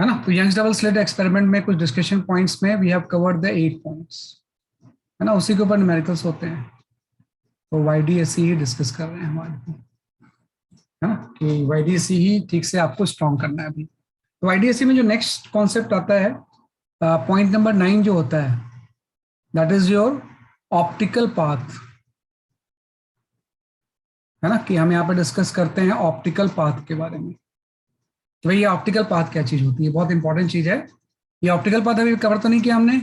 है ना। तो यंग्स डबल स्लिट एक्सपेरिमेंट में कुछ डिस्कशन पॉइंट्स में we have covered the 8 points, है ना, उसी के ऊपर न्यूमेरिकल्स होते हैं। तो वाईडीएससी ही डिस्कस कर रहे हैं हमारे को, है ना, कि वाईडीएससी ही ठीक से आपको स्ट्रॉन्ग करना है अभी। तो वाईडीएससी में जो नेक्स्ट कॉन्सेप्ट आता है, पॉइंट नंबर 9 जो होता है, that is your optical path, है ना, कि हम यहाँ पे डिस्कस करते हैं ऑप्टिकल पाथ के बारे में। तो भाई ये ऑप्टिकल पाथ क्या चीज होती है, बहुत इंपॉर्टेंट चीज है। ये ऑप्टिकल पाथ अभी कवर तो नहीं किया हमने,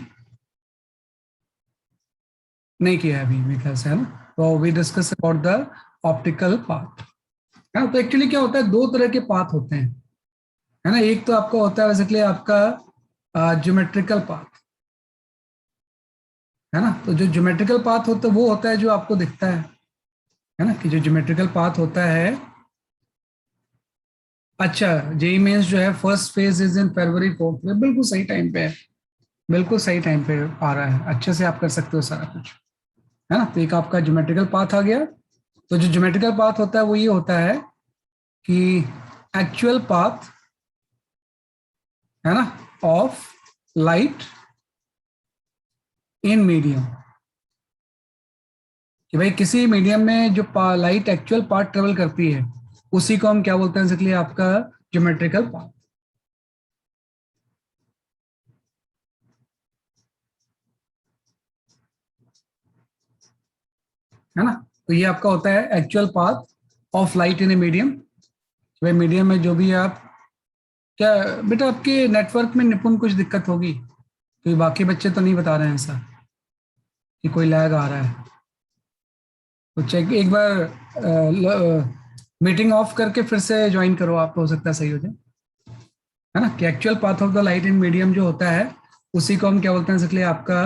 नहीं किया है अभी मेरे ख्याल से, है ना। तो we discuss about the optical path, है ना। तो एक्चुअली क्या होता है, दो तरह के पाथ होते हैं, है ना। एक तो आपका होता है बेसिकली आपका ज्योमेट्रिकल पाथ, है ना। तो जो ज्योमेट्रिकल पाथ होता है वो होता है जो आपको दिखता है ना, कि जो ज्योमेट्रिकल पाथ होता है। अच्छा, जेई मेंस जो है first phase is in February 4th में, बिल्कुल सही टाइम पे है, बिल्कुल सही टाइम पे आ रहा है, अच्छे से आप कर सकते हो सारा कुछ, है ना। तो एक आपका ज्योमेट्रिकल पाथ आ गया। तो जो ज्योमेट्रिकल पाथ होता है वो ये होता है कि एक्चुअल पाथ, है ना, ऑफ लाइट इन मीडियम, कि भाई किसी मीडियम में जो लाइट एक्चुअल पाथ ट्रेवल करती है उसी को हम क्या बोलते हैं, बेसिकली आपका ज्योमेट्रिकल पाथ, है ना। तो ये आपका होता है actual path of light in a medium. भाई मीडियम में जो भी आप, क्या बेटा आपके नेटवर्क में निपुण कुछ दिक्कत होगी, क्योंकि बाकी बच्चे तो नहीं बता रहे हैं ऐसा कि कोई लैग आ रहा है। तो चेक एक बार मीटिंग ऑफ करके फिर से ज्वाइन करो, आप हो सकता है सही हो जाए, है ना। कि actual path of the light in medium जो होता है उसी को हम क्या बोलते हैं, बेसिकली आपका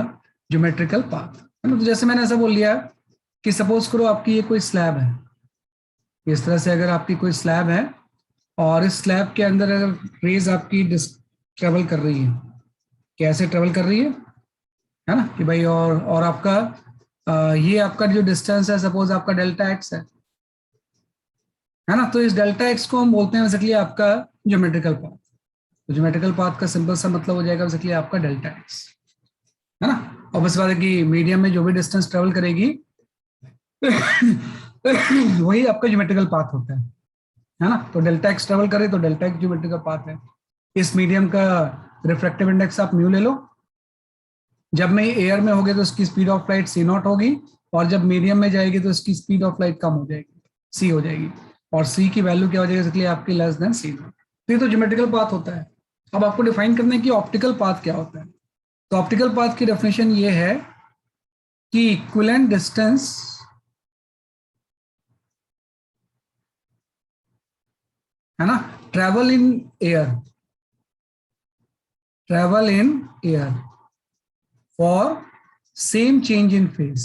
ज्योमेट्रिकल पाथ, है ना। तो जैसे मैंने ऐसा बोल लिया कि सपोज करो आपकी ये कोई स्लैब है, इस तरह से अगर आपकी कोई स्लैब है और इस स्लैब के अंदर अगर रेज आपकी ट्रेवल कर रही है, कैसे ट्रेवल कर रही है ना, कि भाई और आपका ये आपका जो डिस्टेंस है, सपोज आपका डेल्टा एक्स है ना। तो इस डेल्टा एक्स को हम बोलते हैं बेसिकली आपका ज्योमेट्रिकल पाथ। तो ज्योमेट्रिकल पाथ का सिंपल सा मतलब हो जाएगा बेसिकली आपका डेल्टा एक्स, है ना। और बस बात है कि मीडियम में जो भी डिस्टेंस ट्रेवल करेगी वही आपका ज्योमेट्रिकल पाथ होता है ना। तो डेल्टा एक्स ट्रेवल करे तो डेल्टा एक्स ज्योमेट्रिकल पाथ है। इस मीडियम का रिफ्रैक्टिव इंडेक्स आप म्यू ले लो, जब में एयर में होगी तो इसकी speed of light C not होगी, और जब मीडियम में जाएगी तो इसकी स्पीड ऑफ लाइट कम हो जाएगी, सी हो जाएगी, और सी की वैल्यू क्या हो जाएगी, इसलिए आपकी लेस देन सी नॉट। तो ये तो ज्योमेट्रिकल पाथ होता है। अब आपको डिफाइन करना है कि ऑप्टिकल पाथ क्या होता है। तो ऑप्टिकल पाथ की डेफिनेशन ये है कि इक्विवेलेंट डिस्टेंस, है ना, travel in air, travel in air for same change in phase,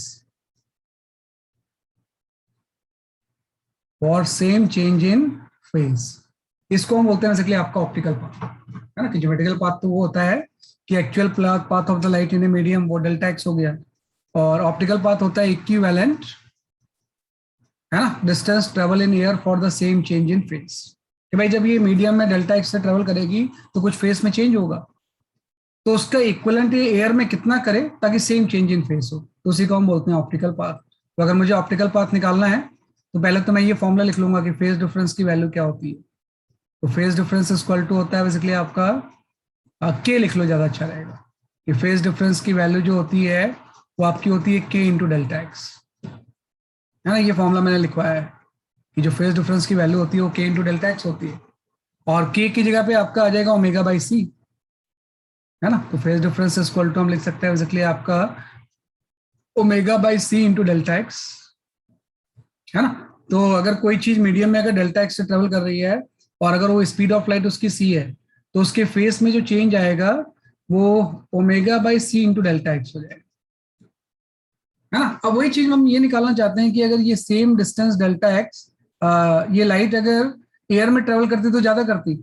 for same change in phase, इसको हम बोलते हैं बेसिकली आपका ऑप्टिकल पाथ, है ना। कि ज्योमेट्रिकल पाथ तो वो होता है कि actual path of the light in a medium, वो डेल्टा एक्स हो गया, और ऑप्टिकल पाथ होता है इक्विवेलेंट, है ना, distance travel in air for the same change in phase. कि भाई जब ये मीडियम में डेल्टा एक्स से ट्रेवल करेगी तो कुछ फेस में चेंज होगा, तो उसका इक्विवेलेंट ये एयर में कितना करे ताकि सेम चेंज इन फेस हो, तो उसी को हम बोलते हैं ऑप्टिकल पाथ। तो अगर मुझे ऑप्टिकल पाथ निकालना है तो पहले तो मैं ये फॉर्मूला लिख लूंगा कि फेज डिफरेंस की वैल्यू क्या होती है। तो फेज डिफरेंस इक्वल टू होता है बेसिकली आपका के, लिख लो ज्यादा अच्छा रहेगा, कि फेज डिफरेंस की वैल्यू जो होती है वो आपकी होती है के इंटू डेल्टा एक्स, है ना। ये फॉर्मूला मैंने लिखवाया है कि जो फेज डिफरेंस की वैल्यू होती है वो के इंटू डेल्टा एक्स होती है, और के की जगह पे आपका आ जाएगा ओमेगा बाई सी, है ना। तो फेज डिफरेंस इक्वल टू हम लिख सकते हैं बेसिकली आपका omega by C into delta x, है ना। तो अगर कोई चीज मीडियम में अगर डेल्टा एक्स से ट्रेवल कर रही है और अगर वो स्पीड ऑफ लाइट उसकी सी है, तो उसके फेस में जो चेंज आएगा वो omega by C into delta x हो जाएगा, है ना। अब वही चीज हम ये निकालना चाहते हैं कि अगर ये सेम डिस्टेंस डेल्टा एक्स, ये लाइट अगर एयर में ट्रेवल करती तो ज्यादा करती,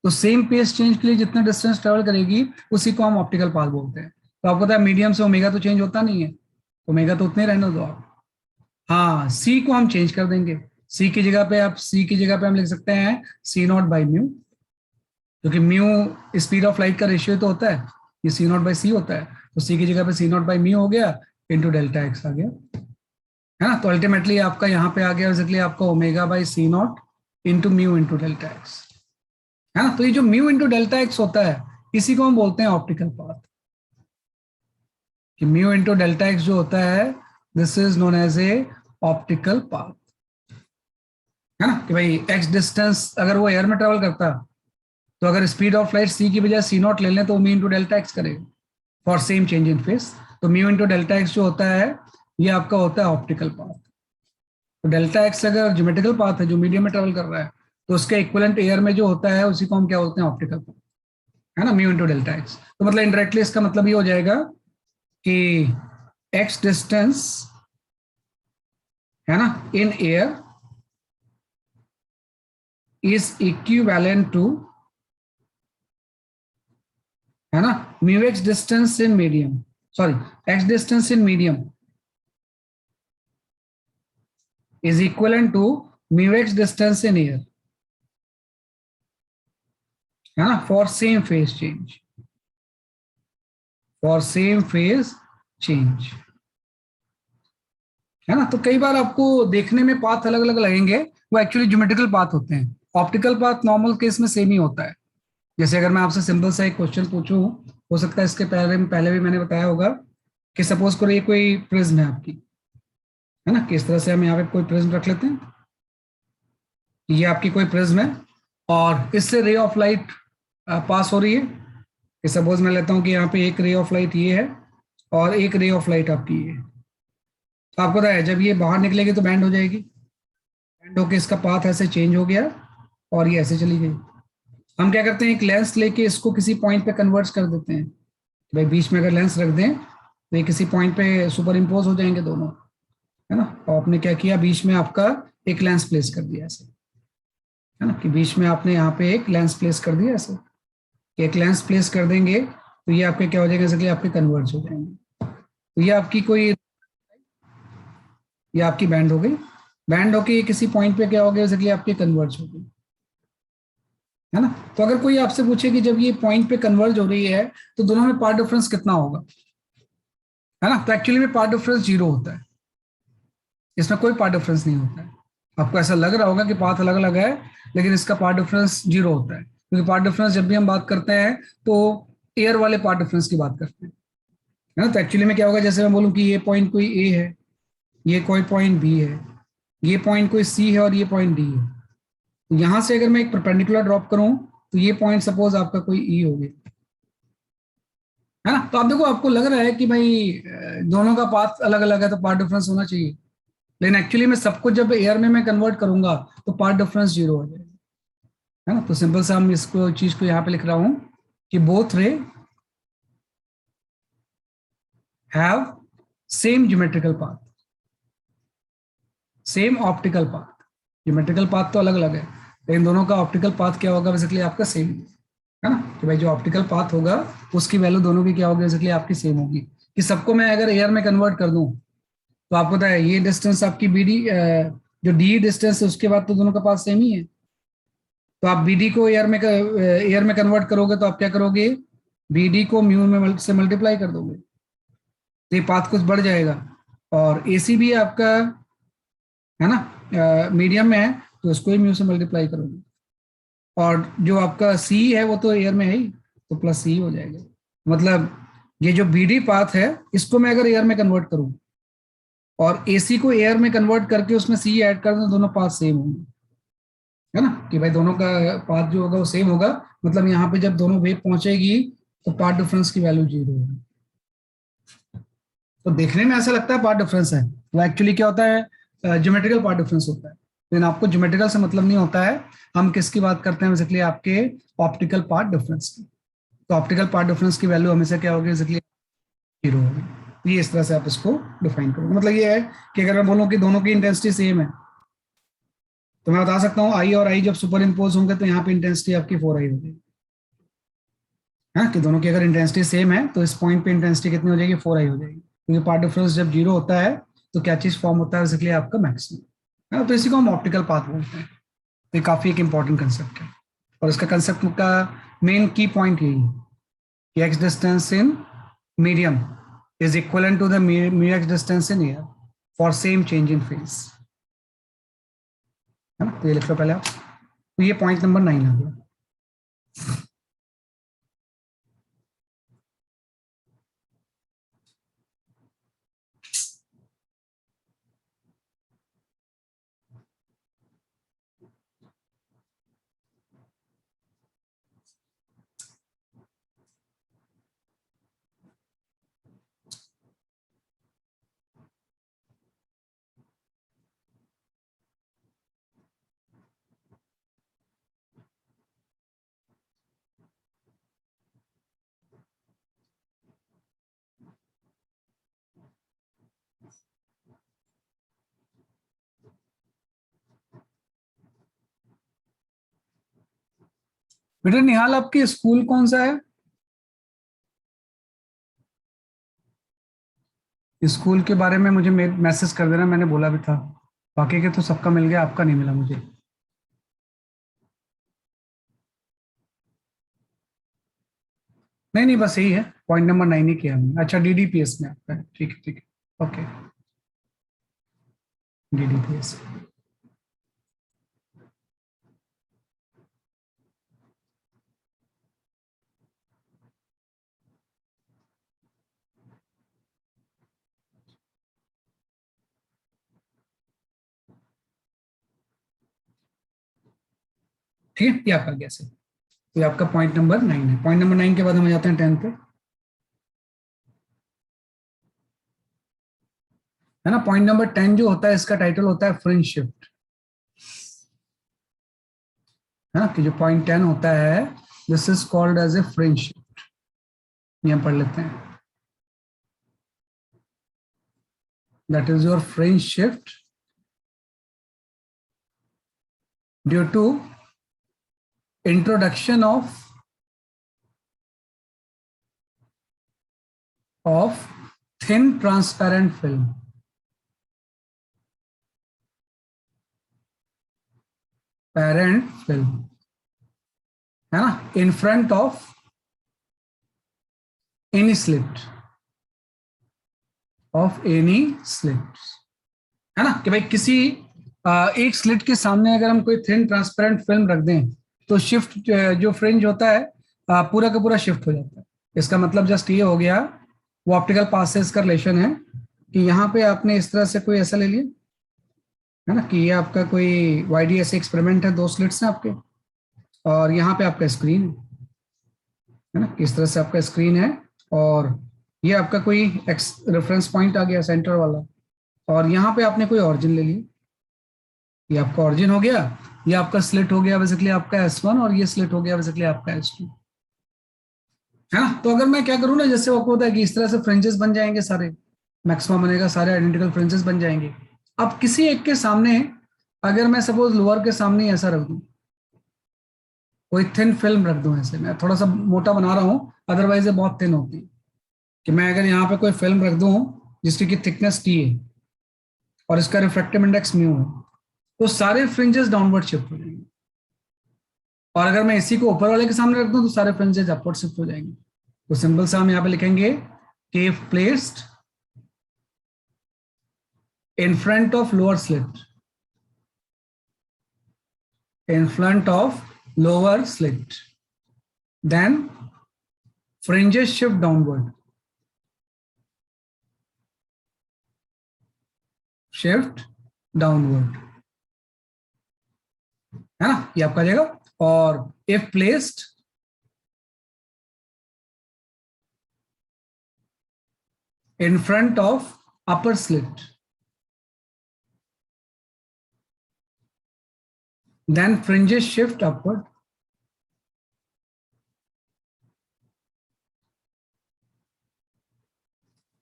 तो सेम पेस चेंज के लिए जितना डिस्टेंस ट्रेवल करेगी उसी को हम ऑप्टिकल पाथ बोलते हैं। तो आपको पता है मीडियम से ओमेगा तो चेंज होता नहीं है, ओमेगा तो उतने रहने दो आप। हाँ, सी को हम चेंज कर देंगे, सी की जगह पे हम लिख सकते हैं सी नॉट बाई म्यू, क्योंकि म्यू स्पीड ऑफ लाइट का रेशियो तो होता है, ये सी नॉट बाई सी होता है, तो सी की जगह पे सी नॉट बाई म्यू हो गया इंटू डेल्टा एक्स आ गया, है ना। तो अल्टीमेटली आपका यहाँ पे आ गया बेसिकली आपका omega by C not into mu into delta x, है ना। तो ये जो म्यू इंटू डेल्टा एक्स होता है इसी को हम बोलते हैं ऑप्टिकल पाथ, कि म्यू इंटू डेल्टा एक्स जो होता है this is known as a optical path, है ना। कि भाई एक्स डिस्टेंस अगर वो एयर में ट्रेवल करता तो अगर स्पीड ऑफ लाइट सी की बजाय सी नॉट ले लें तो म्यू इंटू डेल्टा एक्स करेगा for same change in face. तो म्यू इंटू डेल्टा एक्स जो होता है ये आपका होता है ऑप्टिकल पाथ। तो डेल्टा एक्स अगर ज्योमेट्रिकल पाथ है जो मीडियम में ट्रेवल कर रहा है तो उसके इक्विवेलेंट एयर में जो होता है उसी को हम क्या बोलते हैं ऑप्टिकल पाथ, है ना, म्यू इंटू डेल्टा एक्स। तो मतलब इंडायरेक्टली इसका मतलब ये हो जाएगा कि एक्स डिस्टेंस, है ना, in air is equivalent to, है ना, mu x distance in medium, sorry x distance in medium is equivalent to mu x distance in air, है ना, for same phase change, for same phase change, है ना। तो कई बार आपको देखने में पाथ अलग अलग लगेंगे, वो एक्चुअली ज्योमेट्रिकल पाथ होते हैं। ऑप्टिकल पाथ नॉर्मल केस में सेम ही होता है। जैसे अगर मैं आपसे सिंपल सा एक क्वेश्चन पूछूं, हो सकता है इसके पहले भी मैंने बताया होगा कि सपोज करो ये कोई प्रिज्म है आपकी, है ना, किस तरह से हम यहाँ पे कोई प्रिज्म रख लेते हैं, ये आपकी कोई प्रिज्म है और इससे रे ऑफ लाइट पास हो रही है, कि सपोज मैं लेता हूं कि यहाँ पे एक रे ऑफ लाइट ये है और एक रे ऑफ लाइट आपकी ये है। तो आपको पता है जब ये बाहर निकलेगी तो बैंड हो जाएगी, बैंड होके इसका पाथ ऐसे चेंज हो गया और ये ऐसे चली गई। हम क्या करते हैं, एक लेंस लेके इसको किसी पॉइंट पे कन्वर्ट कर देते हैं, भाई बीच में अगर लेंस रख दें तो ये किसी पॉइंट पे सुपर इम्पोज हो जाएंगे दोनों, है ना। और आपने क्या किया, बीच में आपका एक लेंस प्लेस कर दिया ऐसे, है ना, कि बीच में आपने यहाँ पे एक लेंस प्लेस कर दिया ऐसे, एक लेंस प्लेस कर देंगे तो ये आपके क्या हो जाएगा, जैसे आपके कन्वर्ज हो जाएंगे। तो ये आपकी कोई, ये आपकी बैंड हो गई, बैंड होके किसी पॉइंट पे क्या हो गया, जैसे आपके कन्वर्ज हो गई, है ना। तो अगर कोई आपसे पूछे कि जब ये पॉइंट पे कन्वर्ज हो रही है तो दोनों में पार्ट डिफरेंस कितना होगा, है ना, तो एक्चुअली में पार्ट डिफरेंस 0 होता है, इसमें कोई पार्ट डिफरेंस नहीं होता है। आपको ऐसा लग रहा होगा कि पाथ अलग अलग है, लेकिन इसका पार्ट डिफरेंस 0 होता है, क्योंकि पार्ट डिफरेंस जब भी हम बात करते हैं तो एयर वाले पार्ट डिफरेंस की बात करते हैं, है ना। तो एक्चुअली में क्या होगा, जैसे मैं बोलूँ कि ये पॉइंट कोई ए है, ये कोई पॉइंट बी है, ये पॉइंट कोई सी है और ये पॉइंट डी है। तो यहां से अगर मैं एक परपेंडिकुलर ड्रॉप करूं तो ये पॉइंट सपोज आपका कोई ई हो गया, है ना। तो आप देखो आपको लग रहा है कि भाई दोनों का पाथ अलग अलग है तो पार्ट डिफरेंस होना चाहिए, लेकिन एक्चुअली में सबको जब एयर में मैं कन्वर्ट करूंगा तो पार्ट डिफरेंस 0 हो जाएगा, है ना। तो सिंपल सा हम इसको चीज को यहाँ पे लिख रहा हूं कि बोथ रे have same geometrical path, same optical path. Geometrical path तो अलग अलग है, लेकिन दोनों का ऑप्टिकल पाथ क्या होगा, बेसिकली आपका सेम, है ना। कि भाई जो ऑप्टिकल पाथ होगा उसकी वैल्यू दोनों की क्या होगी, बेसिकली आपकी सेम होगी। कि सबको मैं अगर एयर में कन्वर्ट कर दूं तो आपको पता है ये डिस्टेंस आपकी बी डी, जो डी डिस्टेंस है उसके बाद तो दोनों का पाथ सेम ही है। तो आप बीडी को एयर में कन्वर्ट करोगे तो आप क्या करोगे, बीडी को म्यू में से मल्टीप्लाई कर दोगे तो ये पाथ कुछ बढ़ जाएगा। और एसी भी आपका, है ना, मीडियम में है तो उसको ही म्यू से मल्टीप्लाई करोगे। और जो आपका सी है वो तो एयर में है ही, तो प्लस सी हो जाएगा। मतलब ये जो बीडी पाथ है इसको मैं अगर एयर में कन्वर्ट करूं और एसी को एयर में कन्वर्ट करके उसमें सी ऐड कर दूं, दोनों पाथ सेम होंगे, है ना। कि भाई दोनों का पाथ जो होगा वो सेम होगा, मतलब यहाँ पे जब दोनों वेव पहुंचेगी तो पाथ डिफरेंस की वैल्यू 0 होगी। तो देखने में ऐसा लगता है पार्ट डिफरेंस है, वो एक्चुअली क्या होता है, ज्योमेट्रिकल पार्ट डिफरेंस होता है। लेकिन आपको ज्योमेट्रिकल से मतलब नहीं होता है, हम किसकी बात करते हैं, बेसिकली आपके ऑप्टिकल पार्ट डिफरेंस की। तो ऑप्टिकल पार्ट डिफरेंस की वैल्यू हमेशा क्या होगी, बेसिकली 0 होगी। तो ये इस तरह से आप इसको डिफाइन करोगे। मतलब ये है कि अगर मैं बोलूँ कि दोनों की इंटेंसिटी सेम है तो मैं बता सकता हूँ आई और आई जब सुपर इम्पोज होंगे तो यहाँ पे इंटेंसिटी आपकी 4i होगी, हाँ, कि दोनों की अगर इंटेंसिटी सेम है तो इस पॉइंट पे इंटेंसिटी कितनी हो जाएगी, 4i हो जाएगी। क्योंकि पार्ट डिफरेंस जब 0 होता है तो क्या चीज फॉर्म होता है, बेसिकली आपका मैक्सिमम, है ना। तो इसी को हम ऑप्टिकल पाथ बोलते हैं। तो ये काफी एक इंपॉर्टेंट कंसेप्ट है और इसका कंसेप्ट का मेन की पॉइंट यही है कि x distance in medium is equal to the mu x distance in air for same change in phase, है ना। तो ये लिख लो पहले आप, तो ये पॉइंट नंबर 9 आ गया। बेटा निहाल, आपकी स्कूल कौन सा है? स्कूल के बारे में मुझे मैसेज कर देना, मैंने बोला भी था। बाकी के तो सबका मिल गया, आपका नहीं मिला मुझे। नहीं नहीं, बस यही है, पॉइंट नंबर 9 ही किया हमने। अच्छा, डीडीपीएस में आपका है, ठीक है ठीक है, ओके। डीडीपीएस, ठीक है, ये आपका गैस है। ये आपका पॉइंट नंबर 9 है। पॉइंट नंबर 9 के बाद हम आ जाते हैं 10 पे, है ना। पॉइंट नंबर 10 जो होता है, इसका टाइटल होता है फ्रिंज शिफ्ट, है ना। कि जो पॉइंट 10 होता है, this is called as a fringe shift. ये हम पढ़ लेते हैं। That is your fringe shift due to introduction of thin transparent film, parent film, है ना, in front of any slit, of any slit, है ना। कि भाई किसी एक स्लिट के सामने अगर हम कोई थिन ट्रांसपेरेंट फिल्म रख दें, तो शिफ्ट जो फ्रिंज होता है पूरा का पूरा शिफ्ट हो जाता है। इसका मतलब जस्ट ये हो गया, वो ऑप्टिकल पासेस का रिलेशन है कि यहाँ पे आपने इस तरह से कोई ऐसा ले लिया, है ना, कि ये आपका कोई वाईडीएस एक्सपेरिमेंट है, दो स्लिट्स हैं आपके, और यहाँ पे आपका स्क्रीन है ना, इस तरह से आपका स्क्रीन है, और ये आपका कोई एक्स रेफरेंस पॉइंट आ गया सेंटर वाला, और यहाँ पे आपने कोई ऑरिजिन ले लिया, ये आपका ऑरिजिन हो गया, ये आपका स्लिट हो गया बेसिकली आपका S1, और ये स्लिट हो गया बेसिकली आपका S2, है ना। तो अगर मैं क्या करूँ ना, जैसे आपको होता है कि इस तरह से फ्रिंजेस बन जाएंगे सारे, मैक्सिमम बनेगा, सारे आइडेंटिकल फ्रिंजेस बन जाएंगे। अब किसी एक के सामने, अगर मैं सपोज लोअर के सामने ऐसा रख दूं, कोई थिन फिल्म रख दूं, ऐसे मैं थोड़ा सा मोटा बना रहा हूं, अदरवाइज ये बहुत थिन होती है, कि मैं अगर यहाँ पे कोई फिल्म रख दूं जिसकी की थिकनेस T है और इसका रिफ्रैक्टिव इंडेक्स म्यू है, तो सारे फ्रिंजेस डाउनवर्ड शिफ्ट हो जाएंगे। और अगर मैं इसी को ऊपर वाले के सामने रख दूं तो सारे फ्रिंजेस अपवर्ड शिफ्ट हो जाएंगे। तो सिंपल सा हम यहाँ पे लिखेंगे कि if placed in front of lower slit, in front of lower slit, then fringes shift downward, shift downward, है ना, ये आपका जाएगा। और if placed in front of upper slit, then fringes shift upward,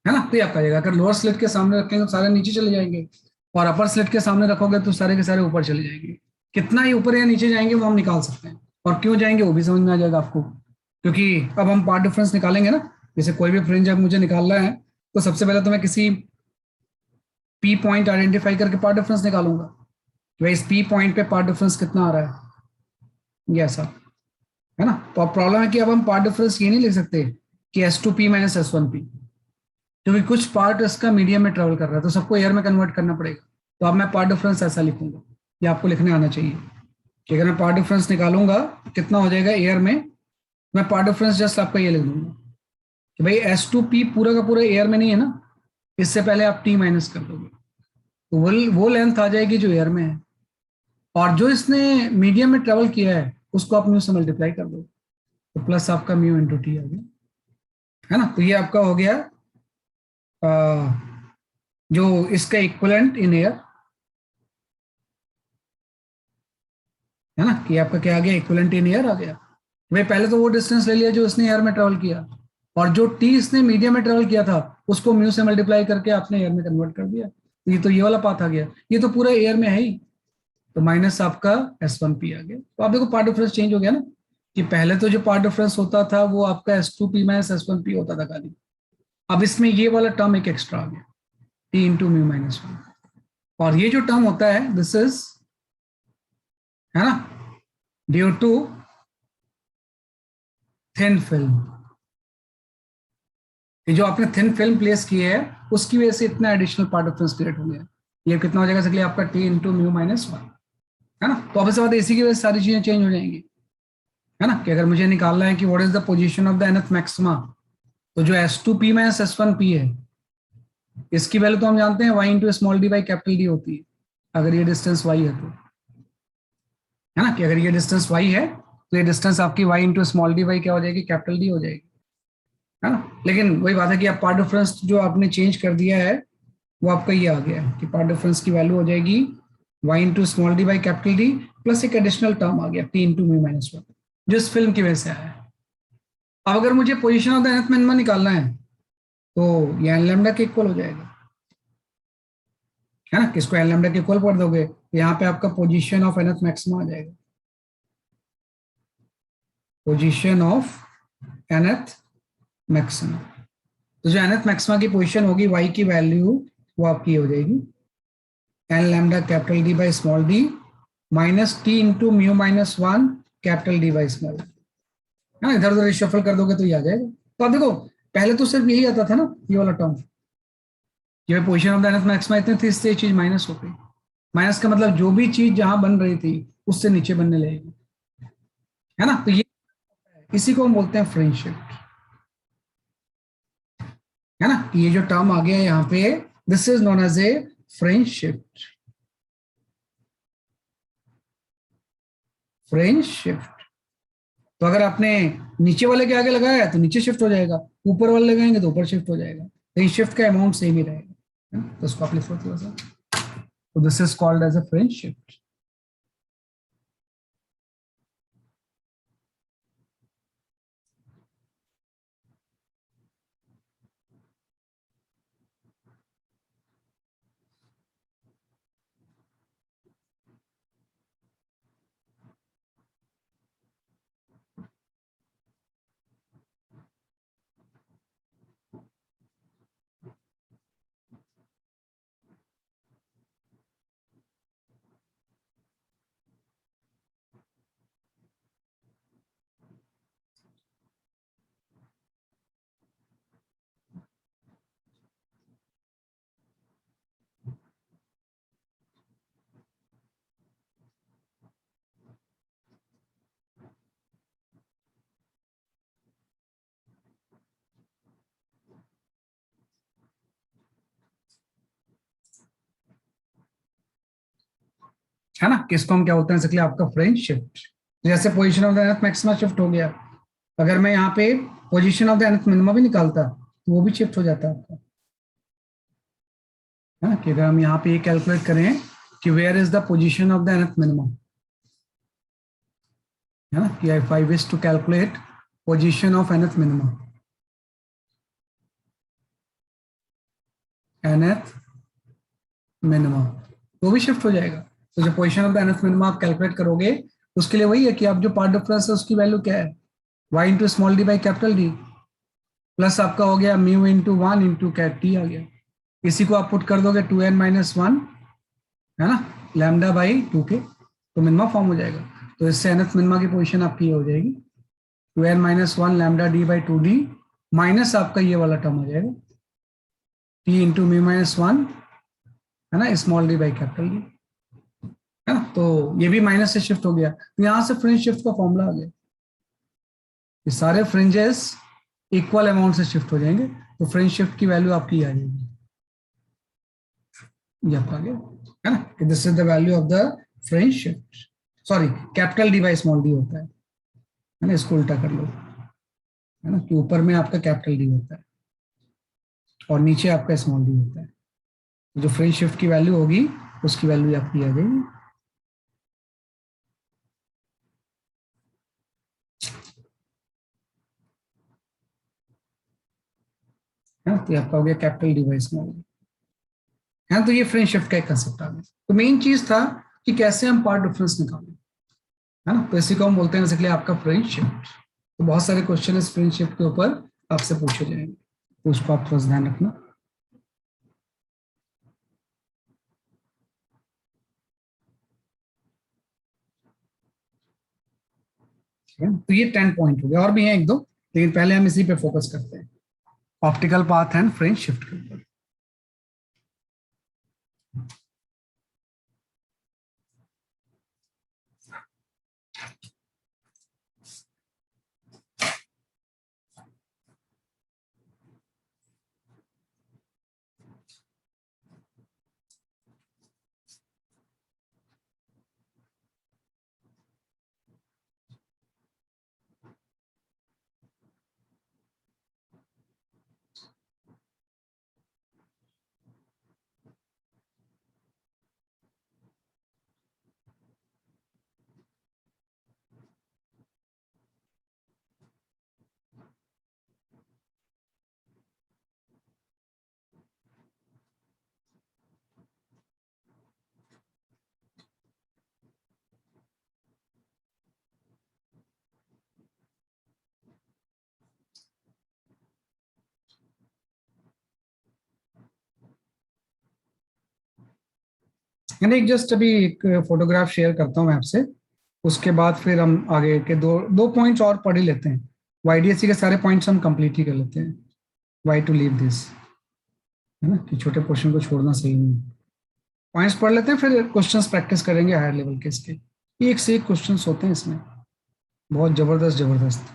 है ना। तो ये आपका जाएगा, अगर लोअर स्लिट के सामने रखेंगे तो सारे नीचे चले जाएंगे, और अपर स्लिट के सामने रखोगे तो सारे के सारे ऊपर चले जाएंगे। कितना ही ऊपर या नीचे जाएंगे वो हम निकाल सकते हैं, और क्यों जाएंगे वो भी समझ में आ जाएगा आपको, क्योंकि अब हम पार्ट डिफरेंस निकालेंगे ना। जैसे कोई भी फ्रिंज अब मुझे निकालना है, तो सबसे पहले तो मैं किसी पी पॉइंट आइडेंटिफाई करके पार्ट डिफरेंस निकालूंगा कि भाई इस पी पॉइंट पे पार्ट डिफरेंस कितना आ रहा है, ये ऐसा, है ना। तो प्रॉब्लम है कि अब हम पार्ट डिफरेंस ये नहीं लिख सकते कि S2P माइनस S1P, क्योंकि कुछ पार्ट इसका मीडियम में ट्रेवल कर रहा है तो सबको एयर में कन्वर्ट करना पड़ेगा। तो अब मैं पार्ट डिफरेंस ऐसा लिखूंगा, ये आपको लिखने आना चाहिए कि अगर मैं पार्ट डिफरेंस निकालूंगा कितना हो जाएगा एयर में, मैं पार्ट डिफरेंस जस्ट आपका ये लिख दूंगा कि भाई S2P पूरा का पूरा एयर में नहीं है ना, इससे पहले आप T माइनस कर दोगे तो वो लेंथ आ जाएगी जो एयर में है, और जो इसने मीडियम में ट्रेवल किया है उसको आप म्यू से मल्टीप्लाई कर दो तो प्लस आपका म्यू इंटू टी आ गया, है ना। तो ये आपका हो गया जो इसका इक्विवेलेंट इन एयर, है ना, कि आपका क्या आ गया, इक्विवेलेंट इन एयर आ गया। भाई पहले तो वो डिस्टेंस ले लिया जो इसने एयर में ट्रेवल किया, और जो टी इसने मीडियम में ट्रेवल किया था उसको म्यू से मल्टीप्लाई करके आपने एयर में कन्वर्ट कर दिया, ये तो ये वाला पाथ आ गया, ये तो पूरा एयर में है ही, तो माइनस आपका S1P आ गया। तो आप देखो पार्ट डिफरेंस चेंज हो गया ना, कि पहले तो जो पार्ट डिफरेंस होता था वो आपका S2P माइनस S1P होता था खाली, अब इसमें ये वाला टर्म एक एक्स्ट्रा आ गया T इंटू म्यू माइनस 1, और ये जो टर्म होता है दिस इज, है ना, ड्यू टू थिन फिल्म, ये जो आपने थिन फिल्म प्लेस की है उसकी वजह से इतना एडिशनल पार्ट डिफरेंस क्रिएट हो गया। ये कितना हो जाएगा इसलिए आपका T इंटू म्यू माइनस 1, है ना। तो अब इस बात इसी की वजह से सारी चीजें चेंज हो जाएंगी, है ना, कि अगर मुझे निकालना है कि what is the position of the nth maxima, तो जो S2P माइनस S1P है इसकी वैल्यू तो हम जानते हैं y into small D by capital D होती है, अगर ये डिस्टेंस y है तो, है ना, कि अगर ये डिस्टेंस y है तो ये डिस्टेंस आपकी y into small D by क्या हो जाएगी, कैपिटल डी हो जाएगी, है ना। लेकिन वही बात है कि आप पार्ट डिफरेंस जो आपने चेंज कर दिया है वो आपका ये आ गया है कि पार्ट डिफरेंस की वैल्यू हो जाएगी y into small D by capital D plus एक एडिशनल टर्म आ गया T इंटू म्यू माइनस 1, जो इस फिल्म की वजह से आया है। अब अगर मुझे position of the nth minima निकालना है तो ये एन लैम्डा के इक्वल हो जाएगा, है ना, किसको एन लैम्डा के इक्वल कर दोगे तो यहाँ पे आपका पोजीशन ऑफ nth मैक्सिमा आ जाएगा, पोजीशन ऑफ nth मैक्सिमा। तो जो nth मैक्सिमा की पोजीशन होगी y की वैल्यू वो आपकी हो जाएगी n lambda capital D by small D minus T into mu minus 1 capital D by small, है ना, इधर उधर शफल कर दोगे तो ये आ जाएगा। तो आप देखो पहले तो सिर्फ यही आता था ना ये वाला टर्म, ये position of the nth maxima इतने थे, इससे चीज माइनस हो गई, माइनस का मतलब जो भी चीज जहां बन रही थी उससे नीचे बनने लगेगी, है ना। तो ये इसी को हम बोलते हैं फ्रेंच शिफ्ट, है ना, ये जो टर्म आ गया यहाँ पे this is known as a fringe shift, fringe shift. तो अगर आपने नीचे वाले के आगे लगाया है तो नीचे शिफ्ट हो जाएगा, ऊपर वाले लगाएंगे तो ऊपर शिफ्ट हो जाएगा, लेकिन शिफ्ट का अमाउंट सेम ही रहेगा, है ना? तो इसको आप लिखो थोड़ा सा, तो this is called as a fringe shift. है ना, किसको हम क्या बोलते हैं इसलिए आपका फ्रेंच शिफ्ट। जैसे position of the nth maxima shift हो गया, अगर मैं यहाँ पे position of the nth minima भी निकालता तो वो भी शिफ्ट हो जाता है आपका, है ना, कि अगर हम यहाँ पे ये कैलकुलेट करें कि where is the position of the nth minima, है ना, कि if I wish to calculate position of nth minima, nth minima वो भी शिफ्ट हो जाएगा। तो जो position of the nth minima आप कैलकुलेट करोगे उसके लिए वही है कि आप जो पार्ट डिफरेंस है उसकी वैल्यू क्या है, y into small D by capital D plus आपका हो गया म्यू इंटू 1 इंटू कैट टी आ गया, इसी को आप पुट कर दोगे 2n माइनस 1, है ना, लैम्डा बाई 2k, तो मिनिमा फॉर्म हो जाएगा। तो इससे nth मिनिमा की पोजीशन आपकी हो जाएगी 2n minus one lambda D by two D minus आपका ये वाला टर्म हो जाएगा T into mu minus one, है ना, small D by capital D, है ना। तो ये भी माइनस से शिफ्ट हो गया, तो यहां से फ्रिंज शिफ्ट का फॉर्मूला आ गया, ये सारे फ्रिंजेस इक्वल अमाउंट से शिफ्ट हो जाएंगे, तो फ्रिंज शिफ्ट की वैल्यू आपकी आ जाएगी, ये आपका आ गया, है ना। This is the value of the fringe shift, sorry capital D by small D होता है ना, इसको उल्टा कर लो, है ना, कि ऊपर में आपका कैपिटल डी होता है और नीचे आपका स्मॉल डी होता है, जो फ्रिंज शिफ्ट की वैल्यू होगी उसकी वैल्यू आपकी आ जाएगी। है, तो आपका हो गया capital D by small D, है। तो ये फ्रिंज शिफ्ट का एक कंसेप्ट आ गया। तो मेन चीज था कि कैसे हम पार्ट डिफरेंस निकालें, है ना, तो इसी को हम बोलते हैं बेसिकली आपका फ्रिंज शिफ्ट। तो बहुत सारे क्वेश्चन इस फ्रिंज शिफ्ट के ऊपर आपसे पूछे जाएंगे, तो उसको आप थोड़ा ध्यान रखना। तो ये 10 पॉइंट हो गया, और भी हैं एक दो, लेकिन पहले हम इसी पे फोकस करते हैं, optical path and fringe shift के ऊपर। मैंने एक जस्ट अभी एक फोटोग्राफ शेयर करता हूँ मैं आपसे, उसके बाद फिर हम आगे के दो दो पॉइंट्स और पढ़ ही लेते हैं, वाईडीएससी के सारे पॉइंट्स हम कंप्लीट ही कर लेते हैं, वाई टू लीव दिस, है ना, कि छोटे क्वेश्चन को छोड़ना सही नहीं। पॉइंट्स पढ़ लेते हैं, फिर क्वेश्चंस प्रैक्टिस करेंगे हायर लेवल के इसके, एक से एक क्वेश्चंस होते हैं इसमें, बहुत जबरदस्त जबरदस्त।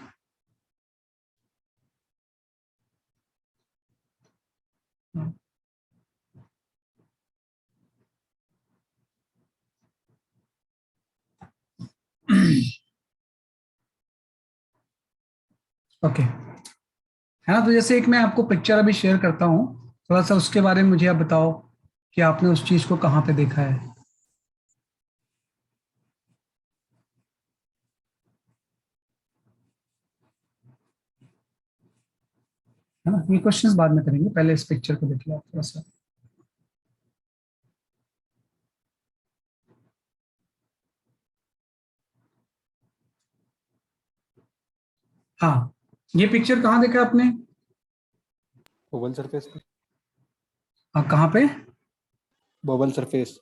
ओके, है ना। तो जैसे एक मैं आपको पिक्चर अभी शेयर करता हूँ, थोड़ा सा उसके बारे में मुझे आप बताओ कि आपने उस चीज को कहाँ पे देखा है ना। ये क्वेश्चंस बाद में करेंगे, पहले इस पिक्चर को देख लो आप थोड़ा सा। हाँ, ये पिक्चर कहाँ देखा आपने? बबल सरफेस पे। हाँ, कहाँ पे? Bubble surface.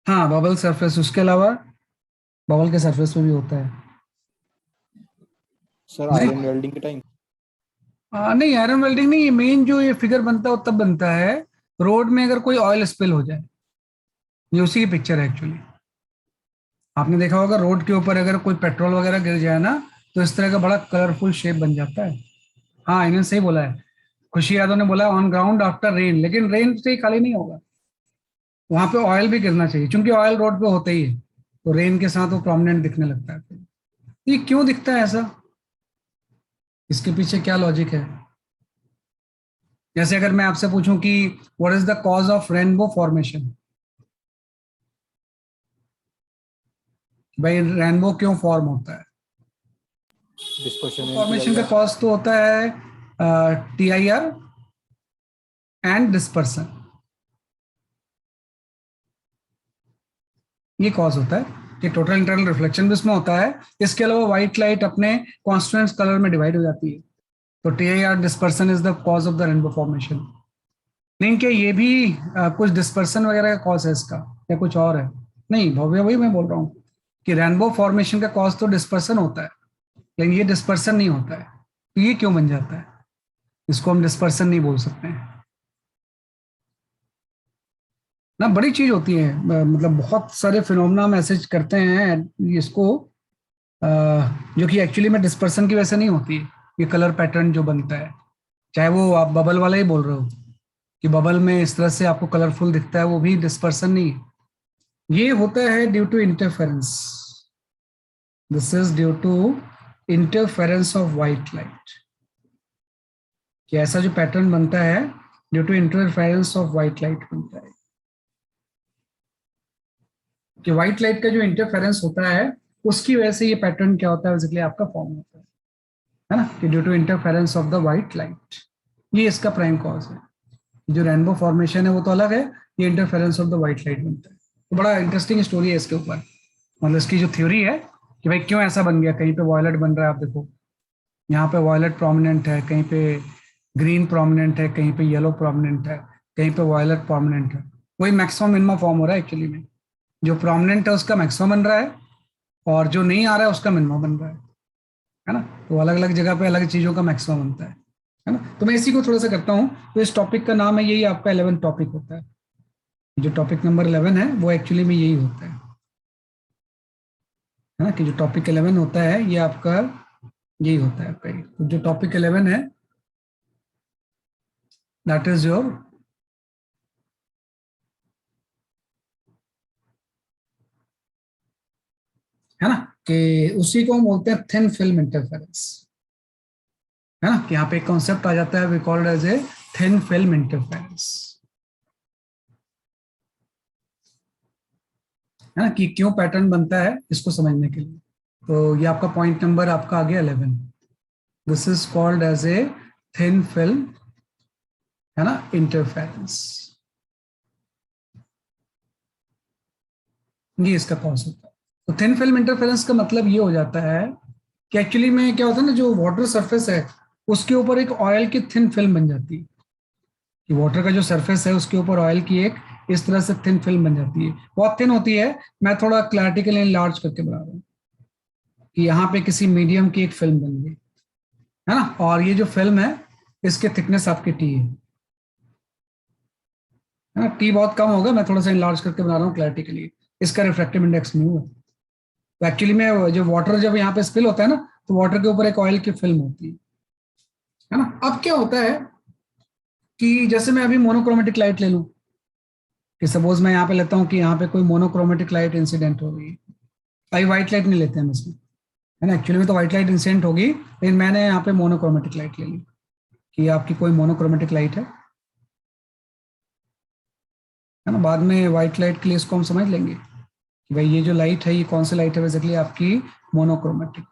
हाँ, बबल सरफेस, उसके अलावा बबल के सरफेस पे भी होता है। सर नहीं, आयरन वेल्डिंग के टाइम। नहीं आयरन वेल्डिंग नहीं, ये मेन जो ये फिगर बनता है वो तब बनता है रोड में अगर कोई ऑयल स्पिल हो जाए, ये उसी की पिक्चर है एक्चुअली। आपने देखा होगा रोड के ऊपर अगर कोई पेट्रोल वगैरह गिर जाए ना, तो इस तरह का बड़ा कलरफुल शेप बन जाता है। हाँ, इन्होंने सही बोला है, खुशी यादव ने बोला ऑन ग्राउंड आफ्टर रेन, लेकिन रेन से ही खाली नहीं होगा, वहां पे ऑयल भी गिरना चाहिए, क्योंकि ऑयल रोड पे होता ही है, तो रेन के साथ वो प्रोमिनेंट दिखने लगता है। ये क्यों दिखता है ऐसा, इसके पीछे क्या लॉजिक है? जैसे अगर मैं आपसे पूछूं कि what is the cause of rainbow formation, भाई रेनबो क्यों फॉर्म होता है? डिस्पर्शन एंड फॉर्मेशन का टीआईआर। कॉज तो होता है टीआईआर एंड डिस्पर्सन, ये कॉज होता है कि टोटल इंटरनल रिफ्लेक्शन भी इसमें होता है। इसके अलावा व्हाइट लाइट अपने कॉन्स्टेंट कलर में डिवाइड हो जाती है, तो TIR dispersion is the cause of the rainbow formation. नहीं, क्या ये भी कुछ डिस्पर्सन वगैरह का कॉज है इसका, या कुछ और है? नहीं भव्य, वही मैं बोल रहा हूँ कि रेनबो फॉर्मेशन का कॉज तो डिस्पर्सन होता है, लेकिन ये डिस्पर्सन नहीं होता है। तो ये क्यों बन जाता है? इसको हम डिस्पर्सन नहीं बोल सकते हैं ना। बड़ी चीज होती है, मतलब बहुत सारे फिनोमेना मैसेज करते हैं इसको, अ, जो कि एक्चुअली में डिस्पर्सन की वजह से नहीं होती है। ये कलर पैटर्न जो बनता है, चाहे वो आप बबल वाला ही बोल रहे हो कि बबल में इस तरह से आपको कलरफुल दिखता है, वो भी डिस्पर्सन नहीं है। ये होता है due to interference. This is due to interference of white light. कि ऐसा जो पैटर्न बनता है due to interference of white light बनता है। कि व्हाइट लाइट का जो इंटरफेरेंस होता है उसकी वजह से ये पैटर्न क्या होता है, बेसिकली आपका फॉर्म होता है ना, कि due to interference of the white light. ये इसका प्राइम कॉज है। जो रेनबो फॉर्मेशन है वो तो अलग है, ये interference of the white light बनता है। तो बड़ा इंटरेस्टिंग स्टोरी है इसके ऊपर, मतलब इसकी जो थ्योरी है कि भाई क्यों ऐसा बन गया। कहीं पे वॉयलेट बन रहा है, आप देखो यहाँ पे वॉयलेट प्रोमिनेंट है, कहीं पे ग्रीन प्रोमिनेंट है, कहीं पे येलो प्रोमिनेंट है, कहीं पे वॉयलेट प्रोमिनेंट है। वही मैक्सिमम मिनिमम फॉर्म हो रहा है एक्चुअली में। जो प्रोमिनेंट है उसका मैक्सिमम बन रहा है, और जो नहीं आ रहा है उसका मिनिमम बन रहा है ना। तो अलग अलग जगह पे अलग चीजों का मैक्सिमम बनता है ना। तो मैं इसी को थोड़ा सा करता हूँ। तो इस टॉपिक का नाम है, यही आपका 11 टॉपिक होता है। जो टॉपिक नंबर 11 है वो एक्चुअली में यही होता है ना, कि जो टॉपिक 11 होता है ये आपका यही होता है आपका। तो जो टॉपिक 11 है दैट इज योर है ना, कि उसी को हम बोलते हैं थिन फिल्म इंटरफेरेंस, है ना। कि यहाँ पे एक कॉन्सेप्ट आ जाता है, we called as a thin film interference, है ना। कि क्यों पैटर्न बनता है इसको समझने के लिए। तो ये आपका पॉइंट नंबर आपका आ गया 11। This is called as a thin film, है ना, इंटरफेरेंस। ये इसका कॉन्सेप्ट है। तो थिन फिल्म इंटरफेरेंस का मतलब ये हो जाता है कि एक्चुअली में क्या होता है ना, जो वाटर सरफेस है उसके ऊपर एक ऑयल की थिन फिल्म बन जाती है। कि वाटर का जो सरफेस है उसके ऊपर ऑयल की एक इस तरह से थिन फिल्म बन जाती है, बहुत थिन होती है। मैं थोड़ा क्लैरिटी के लिए लार्ज करके बना रहा हूँ कि यहाँ पे किसी मीडियम की एक फिल्म बन गई, है ना। और ये जो फिल्म है इसके थिकनेस आपकी टी है ना। टी बहुत कम होगा, मैं थोड़ा सा लार्ज करके बना रहा हूँ क्लैरिटी के लिए। इसका रिफ्रैक्टिव इंडेक्स म्यू है। तो एक्चुअली में जो वाटर जब यहाँ पे स्पिल होता है ना, तो वाटर के ऊपर एक ऑयल की फिल्म होती है ना। अब क्या होता है कि जैसे मैं अभी मोनोक्रोमेटिक लाइट ले लूं, कि सपोज मैं यहाँ पे लेता हूँ कि यहाँ पे कोई मोनोक्रोमेटिक लाइट इंसिडेंट हो रही है। भाई व्हाइट लाइट नहीं लेते हम इसमें, है ना। एक्चुअली में तो व्हाइट लाइट इंसिडेंट होगी, लेकिन मैंने यहाँ पे मोनोक्रोमेटिक लाइट ले ली कि आपकी कोई मोनोक्रोमेटिक लाइट है ना। बाद में व्हाइट लाइट के लिए इसको हम समझ लेंगे कि भाई ये जो लाइट है ये कौन सी लाइट है, बेसिकली आपकी मोनोक्रोमेटिक,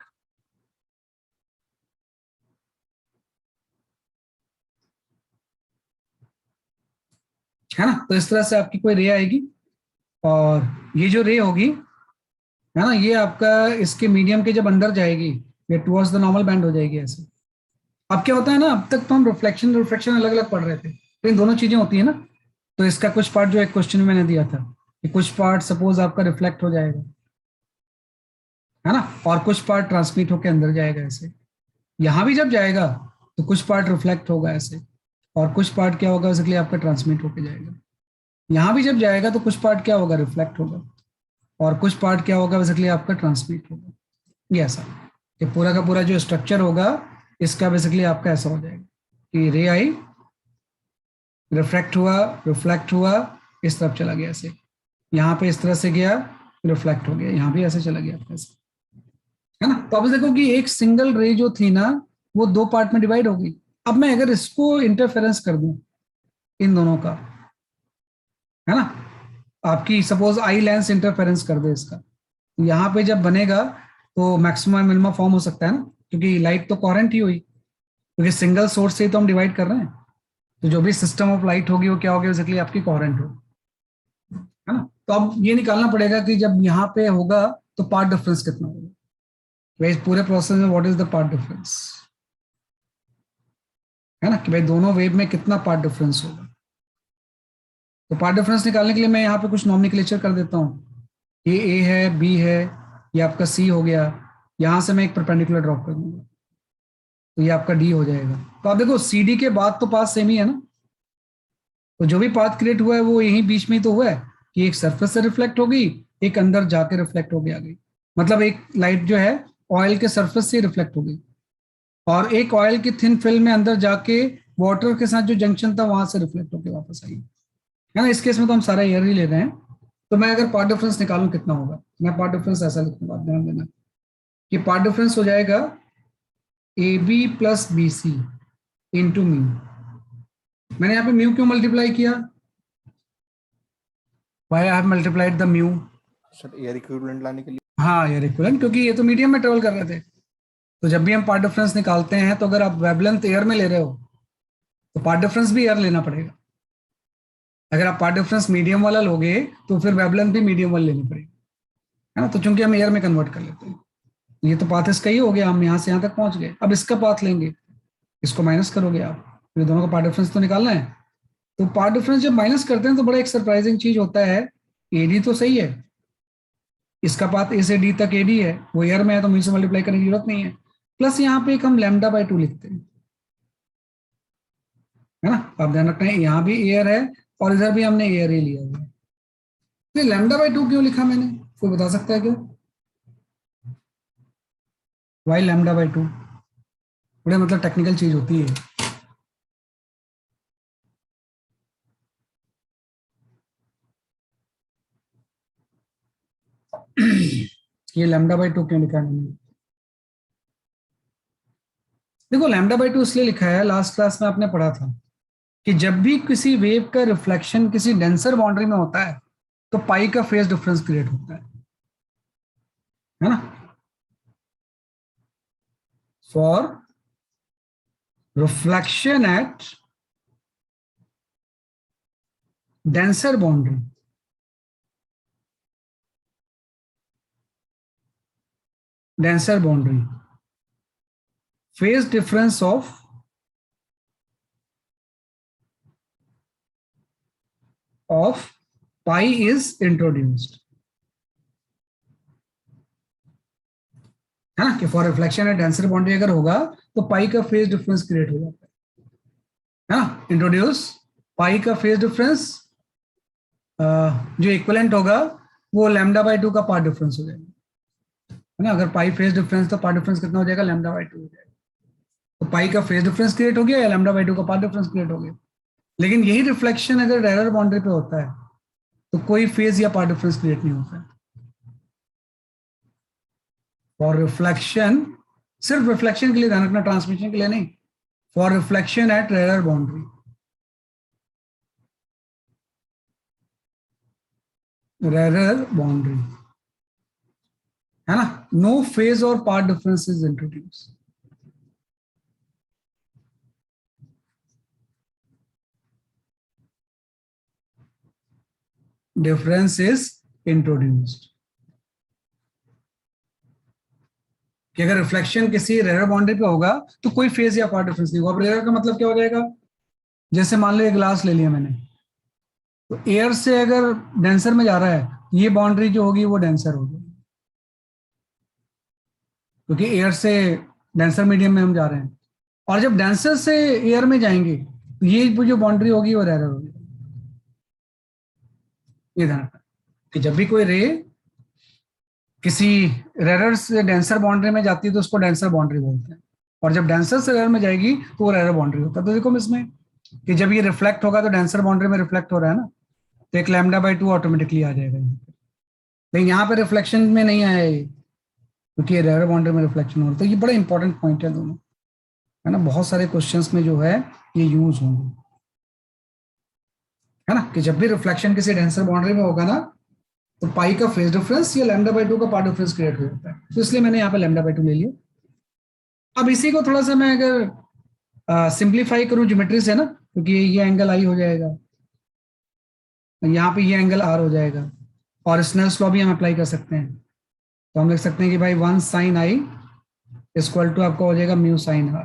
है ना। तो इस तरह से आपकी कोई रे आएगी, और ये जो रे होगी, है ना, ये आपका इसके मीडियम के जब अंदर जाएगी ये टुवर्ड्स द नॉर्मल बैंड हो जाएगी ऐसे। अब क्या होता है ना, अब तक तो हम रिफ्लेक्शन रिफ्लेक्शन अलग अलग पढ़ रहे थे, तो इन दोनों चीजें होती है ना। तो इसका कुछ पार्ट जो एक क्वेश्चन में मैंने दिया था कि कुछ पार्ट सपोज आपका रिफ्लेक्ट हो जाएगा, है ना, और कुछ पार्ट ट्रांसमिट होकर अंदर जाएगा ऐसे। यहाँ भी जब जाएगा तो कुछ पार्ट रिफ्लेक्ट होगा ऐसे, और कुछ पार्ट क्या होगा, बेसिकली आपका ट्रांसमिट होकर जाएगा। यहाँ भी जब जाएगा तो कुछ पार्ट क्या होगा, रिफ्लेक्ट होगा, और कुछ पार्ट क्या होगा, बेसिकली आपका ट्रांसमिट होगा। ये ऐसा कि पूरा का पूरा जो स्ट्रक्चर होगा इसका बेसिकली आपका ऐसा हो जाएगा कि रे आई, रिफ्लेक्ट हुआ, रिफ्लेक्ट हुआ, इस तरफ चला गया ऐसे, यहाँ पे इस तरह से गया, रिफ्लेक्ट हो गया, यहाँ भी ऐसे चला गया ऐसे, है ना। तो अब देखो कि एक सिंगल रे जो थी ना वो दो पार्ट में डिवाइड हो गई। अब मैं अगर इसको इंटरफेरेंस कर दूं इन दोनों का, है ना, आपकी सपोज आई लेंस इंटरफेरेंस कर दे इसका, तो यहाँ पे जब बनेगा तो मैक्सिमम मिनिमम फॉर्म हो सकता है ना, क्योंकि लाइट तो कोहेरेंट ही हुई, क्योंकि सिंगल सोर्स से ही तो हम डिवाइड कर रहे हैं। तो जो भी सिस्टम ऑफ लाइट होगी वो क्या होगी, बेसिकली आपकी कोहेरेंट होगी, है ना। तो अब ये निकालना पड़ेगा कि जब यहाँ पे होगा तो पार्ट डिफरेंस कितना होगा। भाई इस पूरे प्रोसेस में what is the path difference, है ना, कि भाई दोनों वेव में कितना पार्ट डिफरेंस होगा। तो पार्ट डिफरेंस निकालने के लिए मैं यहाँ पे कुछ नॉमेनक्लेचर कर देता हूँ। ये ए है, बी है, ये आपका सी हो गया, यहां से मैं एक परपेंडिकुलर ड्रॉप कर दूंगा, तो ये आपका डी हो जाएगा। तो आप देखो सी डी के बाद तो पाथ सेम ही है ना, तो जो भी पाथ क्रिएट हुआ है वो यही बीच में ही तो हुआ है कि एक सरफेस से रिफ्लेक्ट होगी, एक अंदर जाके रिफ्लेक्ट होगी आ गई। मतलब एक लाइट जो है ऑयल के सरफेस से रिफ्लेक्ट हो गई, और एक ऑयल की थिन फिल्म में अंदर जाके वाटर के साथ जो जंक्शन था वहां से रिफ्लेक्ट होकर वापस आई, है ना। इस केस में तो हम सारा एयर ही ले रहे हैं। तो मैं अगर पार्ट डिफरेंस निकालूं कितना होगा, मैं पार्ट डिफरेंस ऐसा लिखूंगा, ध्यान देना कि पार्ट डिफरेंस हो जाएगा A B plus B C into mu. मैंने यहाँ पे म्यू क्यों मल्टीप्लाई किया, why I have multiplied the mu. Sir air equivalent लाने के लिए। हाँ यार इक्विवेलेंट, क्योंकि ये तो मीडियम में ट्रेवल कर रहे थे। तो जब भी हम पार्ट डिफरेंस निकालते हैं तो अगर आप वेवलेंथ एयर में ले रहे हो तो पार्ट डिफरेंस भी एयर लेना पड़ेगा। अगर आप पार्ट डिफरेंस मीडियम वाला लोगे तो फिर वेवलेंथ भी मीडियम वाला लेनी पड़ेगी, है ना। तो चूंकि हम एयर में कन्वर्ट कर लेते हैं, ये तो पाथ इसका ही हो गया, हम यहाँ से यहाँ तक पहुंच गए। अब इसका पाथ लेंगे, इसको माइनस करोगे आप, ये दोनों का पार्ट डिफरेंस तो निकालना है। तो पार्ट डिफरेंस जब माइनस करते हैं तो बड़ा एक सरप्राइजिंग चीज होता है, एडी तो सही है, इसका पाथ ए से डी तक एडी है, वो एयर में है तो म्यू से मल्टीप्लाई करने की जरूरत नहीं है। प्लस यहाँ पे एक हम लैम्डा बाय 2 लिखते हैं, है ना। आप ध्यान रखना है यहाँ भी एयर है और इधर भी हमने एयर ही लिया हुआ है। तो लैम्डा बाय 2 क्यों लिखा मैंने, कोई बता सकता है क्या, वाई लैम्डा बाय 2? बड़े मतलब टेक्निकल चीज होती है। ये लैम्डा बाय 2 क्यों लिखा है मैंने, देखो लैम्डा बाय 2 इसलिए लिखा है, लास्ट क्लास में आपने पढ़ा था कि जब भी किसी वेव का रिफ्लेक्शन किसी डेंसर बाउंड्री में होता है तो पाई का फेज डिफरेंस क्रिएट होता है ना। For reflection eight denser boundary, denser boundary phase difference of pi is introduced, है ना। कि for reflection eight denser boundary अगर होगा तो पाई का फेज डिफरेंस क्रिएट हो जाता है ना। इंट्रोड्यूस पाई का फेज डिफरेंस जो इक्विवेलेंट होगा वो लैम्डा बाय 2 का पार्ट डिफरेंस हो जाएगा, है ना। अगर पाई फेज डिफरेंस तो पार्ट डिफरेंस कितना हो जाएगा, लैम्डा बाय 2 हो जाएगा। तो पाई का फेज डिफरेंस क्रिएट हो गया या लैम्डा बाय 2 का पार्ट डिफरेंस क्रिएट हो गया। लेकिन यही रिफ्लेक्शन अगर रेयर बाउंड्री पे होता है तो कोई फेज या पार्ट डिफरेंस क्रिएट नहीं होता है। फॉर रिफ्लेक्शन, सिर्फ रिफ्लेक्शन के लिए ध्यान रखना, ट्रांसमिशन के लिए नहीं। For reflection at rare boundary, rare boundary, है ना, नो फेज और path difference is introduce. Difference is introduced, कि अगर रिफ्लेक्शन किसी रेयर बाउंड्री पे होगा तो कोई फेज या पार्ट डिफरेंस नहीं होगा। अब रेयर का मतलब क्या हो जाएगा, जैसे मान लो एक ग्लास ले लिया मैंने, तो एयर से अगर डेंसर में जा रहा है, ये बाउंड्री जो होगी वो डेंसर होगी, क्योंकि एयर से डेंसर मीडियम में हम जा रहे हैं। और जब डेंसर से एयर में जाएंगे तो ये जो बाउंड्री होगी वो रेयर होगी। ये ध्यान रखना कि जब भी कोई रे किसी रेयर से डेंसर बाउंड्री में जाती है तो उसको डेंसर बाउंड्री बोलते हैं, और जब डेंसर से रेयर में जाएगी तो वो रेयर बाउंड्री होता है। तो देखो इसमें कि जब ये रिफ्लेक्ट होगा तो डेंसर बाउंड्री में रिफ्लेक्ट हो रहा है ना, तो एक लैम्डा बाय 2 ऑटोमेटिकली आ जाएगा। लेकिन यहाँ पे रिफ्लेक्शन में नहीं आया ये, क्योंकि रेयर बाउंड्री में रिफ्लेक्शन हो रहा है। तो ये बड़ा इंपॉर्टेंट पॉइंट है दोनों, है ना। बहुत सारे क्वेश्चंस में जो है ये यूज होंगे, है ना, कि जब भी रिफ्लेक्शन किसी डेंसर बाउंड्री में होगा ना तो पाई का फेज डिफरेंस या लैम्डा बाय 2 का पार्ट डिफरेंस क्रिएट हो जाता है। तो इसलिए मैंने यहाँ पे लैम्डा बाय 2 ले लिया। अब इसी को थोड़ा सा मैं अगर सिंप्लीफाई करूं ज्योमेट्री से ना, क्योंकि ये एंगल आई हो जाएगा, यहाँ पे ये एंगल आर हो जाएगा, और स्नेल्स लॉ भी हम अप्लाई कर सकते हैं। तो हम लिख सकते हैं कि भाई 1 साइन आई इक्वल टू आपका हो जाएगा म्यू साइन आर।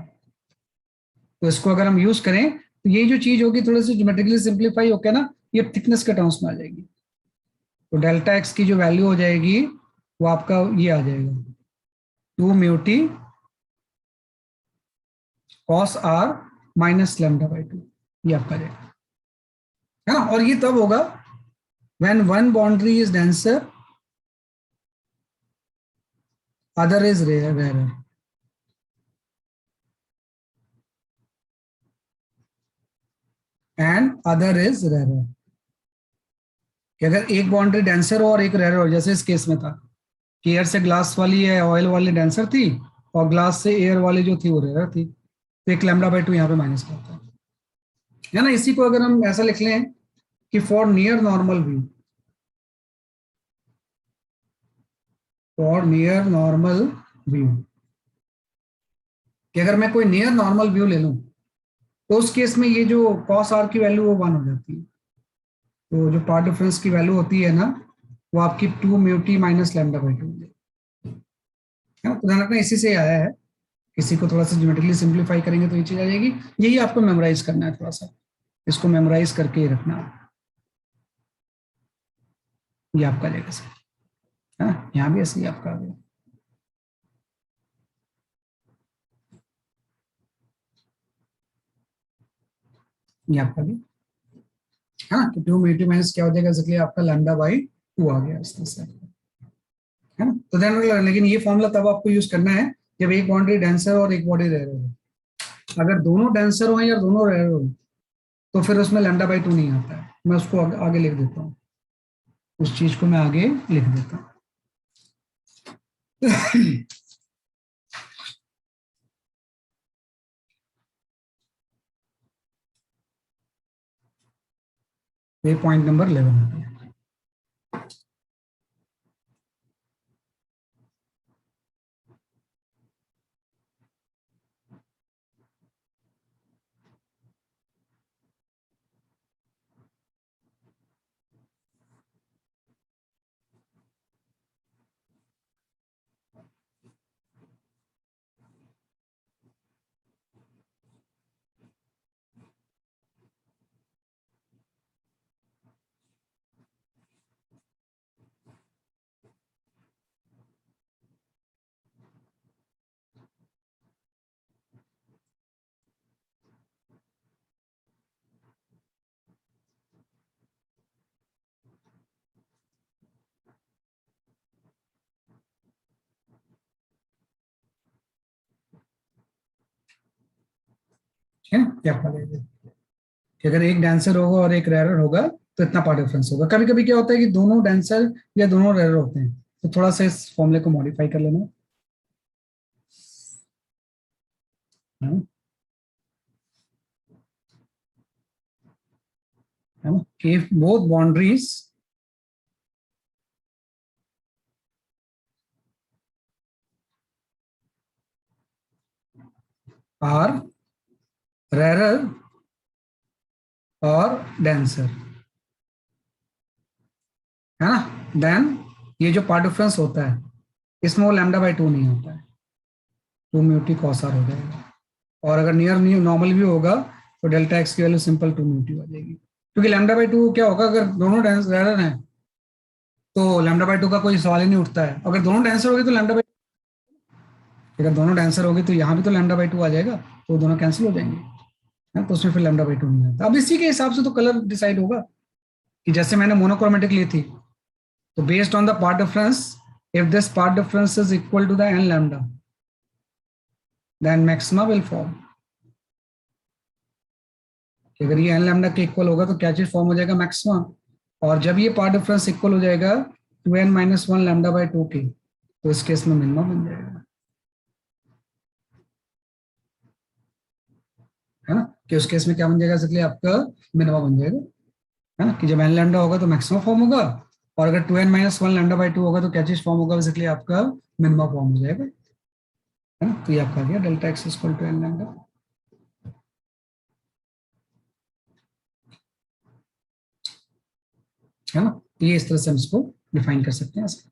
तो इसको अगर हम यूज करें तो ये जो चीज होगी थोड़ी सी ज्योमेट्रिकली सिंप्लीफाई होकर ना ये थिकनेस के टर्म्स में आ जाएगी। तो डेल्टा एक्स की जो वैल्यू हो जाएगी वो आपका ये आ जाएगा 2 mu t cos r minus lambda by 2, ये आपका रहेगा, है ना। और ये तब होगा when one boundary is denser other is rare and other is rare. कि अगर एक बाउंड्री डेंसर हो और एक रेयर हो, जैसे इस केस में था कि एयर से ग्लास वाली है ऑयल वाली डेंसर थी और ग्लास से एयर वाली जो थी वो रेयर थी, तो एक लैम्डा बाई 2 यहाँ पे माइनस करता है ना। इसी को अगर हम ऐसा लिख लें कि for near normal view, for near normal view, कि अगर मैं कोई नियर नॉर्मल व्यू ले लूं तो उस केस में ये जो कॉस आर की वैल्यू वो 1 हो जाती है। तो जो पार्ट डिफरेंस की वैल्यू होती है ना, वो आपकी 2 mu T minus lambda by 2 है ना। तो ध्यान रखना इसी से आया है, किसी को थोड़ा सा ज्योमेट्रिकली सिंप्लीफाई करेंगे तो ये चीज आ जाएगी। यही आपको मेमोराइज करना है, थोड़ा सा इसको मेमोराइज करके रखना है, ये आपका जाएगा सर, है ना। यहाँ भी ऐसे ही आपका आ गया, ये आपका भी, हाँ। तो 2 म्यू टी माइनस क्या हो जाएगा, इसलिए आपका लैम्डा बाई 2 आ गया इस तरह से, है ना। तो ध्यान रखना, लेकिन ये फॉर्मूला तब आपको यूज करना है जब एक बाउंड्री डेंसर और एक बॉडी रेयर हो। अगर दोनों डेंसर हो या दोनों रेयर हो तो फिर उसमें लैम्डा बाई 2 नहीं आता है। मैं उसको आगे लिख देता हूँ, उस चीज को मैं आगे लिख देता हूँ। ये पॉइंट नंबर 11 हो गया। ठीक है, क्या पा लेंगे कि अगर एक डांसर होगा और एक रेरर होगा तो इतना पार्ट डिफरेंस होगा। कभी कभी क्या होता है कि दोनों डांसर या दोनों रेरर होते हैं, तो थोड़ा सा इस फॉर्मूले को मॉडिफाई कर लेना, है ना। If both boundaries are rarer और डेंसर, है ना, देन ये जो पार्ट डिफरेंस होता है इसमें वो लैम्डा बाई 2 नहीं होता है, 2 म्यू टी कॉस आर हो जाएगा। और अगर नियर नॉर्मल भी होगा तो डेल्टा एक्स की वैल्यू सिंपल 2 म्यू टी हो जाएगी, क्योंकि लैम्डा बाई 2 क्या होगा, अगर दोनों रेरर हैं तो लैम्डा बाई 2 का कोई सवाल ही नहीं उठता है। अगर दोनों डांसर होगी तो लैम्डा बाई, अगर दोनों डांसर होगी तो यहाँ भी तो लैम्डा बाई 2 आ जाएगा, तो दोनों कैंसिल हो जाएंगे, है, तो उसमें फिर लैम्डा बाई 2 नहीं आता। अब इसी के हिसाब से तो कलर डिसाइड होगा कि जैसे मैंने मोनोक्रोमेटिक ली थी, तो based on the path difference, if this path difference is equal to the n lambda then maxima will form. अगर ये एन लैम्डा के इक्वल होगा तो क्या चीज फॉर्म हो जाएगा, मैक्सिमा। और जब ये पार्ट डिफरेंस इक्वल हो जाएगा 2n माइनस 1 लैम्डा बाई 2 के, तो इस केस में मिनिमा बन जाएगा, है ना। कि उस केस में क्या बन जाएगा, इसलिए आपका मिनिमा बन जाएगा, है ना। कि जब एन लैम्डा होगा तो मैक्सिमा फॉर्म होगा, और अगर 2n माइनस 1 लैम्डा बाई 2 होगा तो क्या चीज फॉर्म होगा, इसलिए आपका मिनिमा फॉर्म हो जाएगा, है ना। तो ये आपका गया delta x equal to n lambda, है ना। तो ये इस तरह से हम इसको डिफाइन कर सकते हैं ऐसे,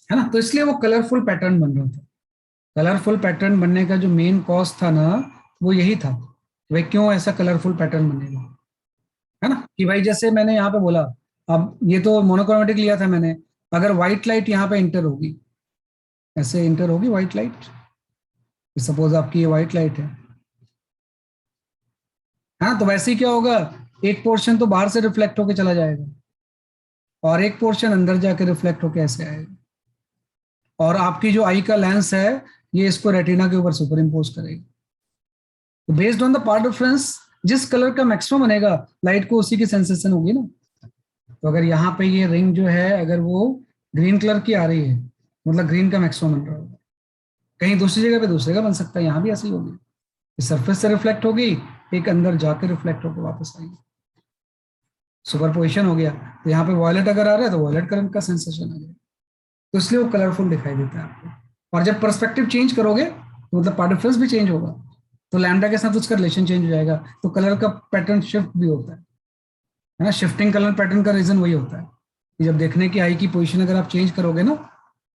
है ना। तो इसलिए वो कलरफुल पैटर्न बन रहा था। कलरफुल पैटर्न बनने का जो मेन कॉज था ना, वो यही था, भाई क्यों ऐसा कलरफुल पैटर्न बनेगा, है ना, कि भाई जैसे मैंने यहाँ पे बोला, अब ये तो मोनोक्रोमेटिक लिया था मैंने, अगर व्हाइट लाइट यहाँ पे इंटर होगी, ऐसे इंटर होगी व्हाइट लाइट, सपोज आपकी ये व्हाइट लाइट है, हाँ, तो वैसे ही क्या होगा, एक पोर्शन तो बाहर से रिफ्लेक्ट होके चला जाएगा और एक पोर्शन अंदर जाके रिफ्लेक्ट होके ऐसे आएगा, और आपकी जो आई का लेंस है ये इसको रेटिना के ऊपर सुपर इम्पोज करेगा। तो based on the path difference, जिस कलर का मैक्सिमम बनेगा लाइट को उसी की सेंसेशन होगी ना। तो अगर यहाँ पे ये रिंग जो है अगर वो ग्रीन कलर की आ रही है, मतलब ग्रीन का मैक्सिमम बन रहा होगा, कहीं दूसरी जगह पे दूसरे का बन सकता है, यहाँ भी ऐसी होगी, सरफेस से रिफ्लेक्ट होगी, एक अंदर जाके रिफ्लेक्ट होकर वापस आएगी, सुपरपोजिशन हो गया। तो यहाँ पे वॉयलेट अगर आ रहा है तो वॉयलेट कलर का सेंसेशन आ जाएगा, तो इसलिए वो कलरफुल दिखाई देता है आपको। और जब पर्सपेक्टिव चेंज करोगे तो मतलब पार्ट डिफरेंस भी चेंज होगा, तो लैम्डा के साथ उसका रिलेशन चेंज हो जाएगा, तो कलर का पैटर्न शिफ्ट भी होता है ना। शिफ्टिंग कलर पैटर्न का रीजन वही होता है कि जब देखने की आई की पोजीशन अगर आप चेंज करोगे ना,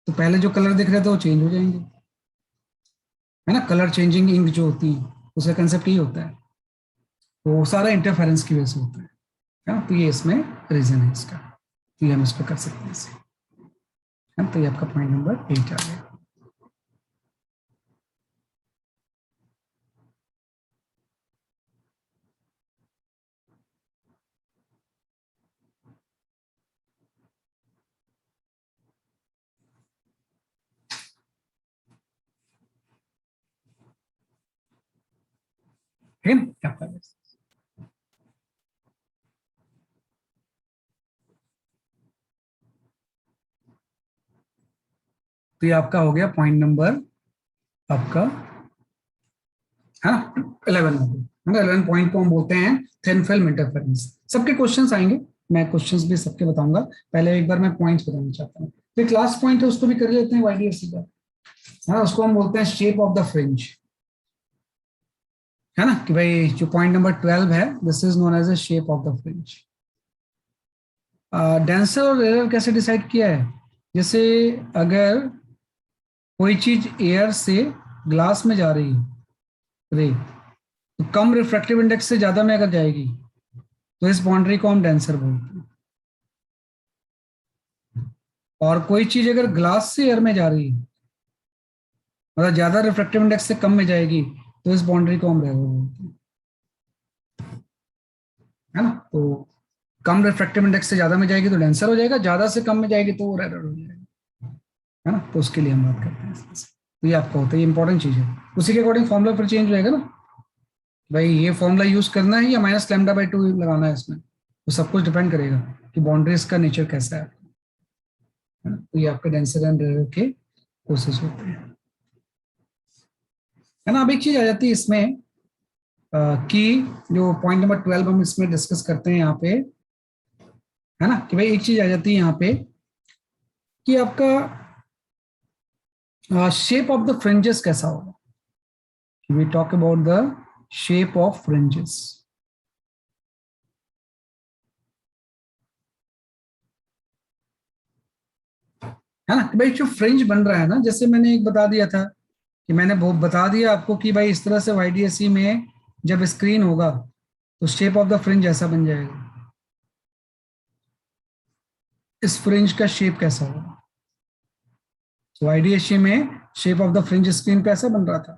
तो पहले जो कलर दिख रहे थे वो चेंज हो जाएंगे, है ना। कलर चेंजिंग इंक जो होती है उसका कंसेप्ट यही होता है, तो सारा इंटरफेरेंस की वजह से होता है ना। तो ये इसमें रीजन है इसका, तो ये हम इस पर कर सकते हैं इसे, है ना। तो ये आपका पॉइंट नंबर 8 आ गया। ठीक है ना आपका। तो ये आपका हो गया पॉइंट नंबर आपका, है ना, 11 हो गया, है ना। 11 पॉइंट को हम बोलते हैं थिन फिल्म इंटरफेरेंस। सबके क्वेश्चंस आएंगे, मैं क्वेश्चंस भी सबके बताऊंगा, पहले एक बार मैं पॉइंट्स बताना चाहता हूँ। तो एक लास्ट पॉइंट है उसको भी कर लेते हैं वाईडीएफसी का, है ना। उसको हम बोलते हैं शेप ऑफ द फ्रिंज, है ना, कि भाई जो पॉइंट नंबर 12 है, this is known as a shape of the fringe. Denser और रेयर कैसे डिसाइड किया है, जैसे अगर कोई चीज एयर से ग्लास में जा रही है रे, तो कम रिफ्रैक्टिव इंडेक्स से ज्यादा में अगर जाएगी तो इस बाउंड्री को हम डेंसर बोलते हैं। और कोई चीज अगर ग्लास से एयर में जा रही है, मतलब ज्यादा रिफ्रैक्टिव इंडेक्स से कम में जाएगी, तो इस बाउंड्री को हम रेयर बोलते हैं, है ना। तो कम रिफ्रैक्टिव इंडेक्स से ज्यादा में जाएगी तो डेंसर हो जाएगा, ज्यादा से कम में जाएगी तो वो रेयर हो जाएगा, है ना। तो उसके लिए हम बात करते हैं इसमें से। तो ये आपका होता है, ये इंपॉर्टेंट चीज है, उसी के अकॉर्डिंग फॉर्मुला फिर चेंज हो जाएगा ना, भाई ये फॉर्मुला यूज करना है या माइनस लैम्डा बाई 2 लगाना है इसमें, तो सब कुछ डिपेंड करेगा कि बाउंड्रीज का नेचर कैसा है ना। तो ये आपके डेंसर एंड रेयर के कोर्सेज होते हैं, है ना। अब एक चीज आ जाती है इसमें कि जो पॉइंट नंबर 12 हम इसमें डिस्कस करते हैं यहाँ पे, है ना, कि भाई एक चीज आ जाती है यहाँ पे कि आपका शेप ऑफ द फ्रिंजेस कैसा होगा। We talk about the shape of fringes, है ना। कि भाई जो फ्रिंज बन रहा है ना, जैसे मैंने एक बता दिया था कि मैंने वो बता दिया आपको कि भाई इस तरह से वाईडीएससी में जब स्क्रीन होगा तो शेप ऑफ द फ्रिंज ऐसा बन जाएगा, इस फ्रिंज का शेप कैसा होगा। तो आईडीएससी में shape of the fringe screen पे ऐसा बन रहा था,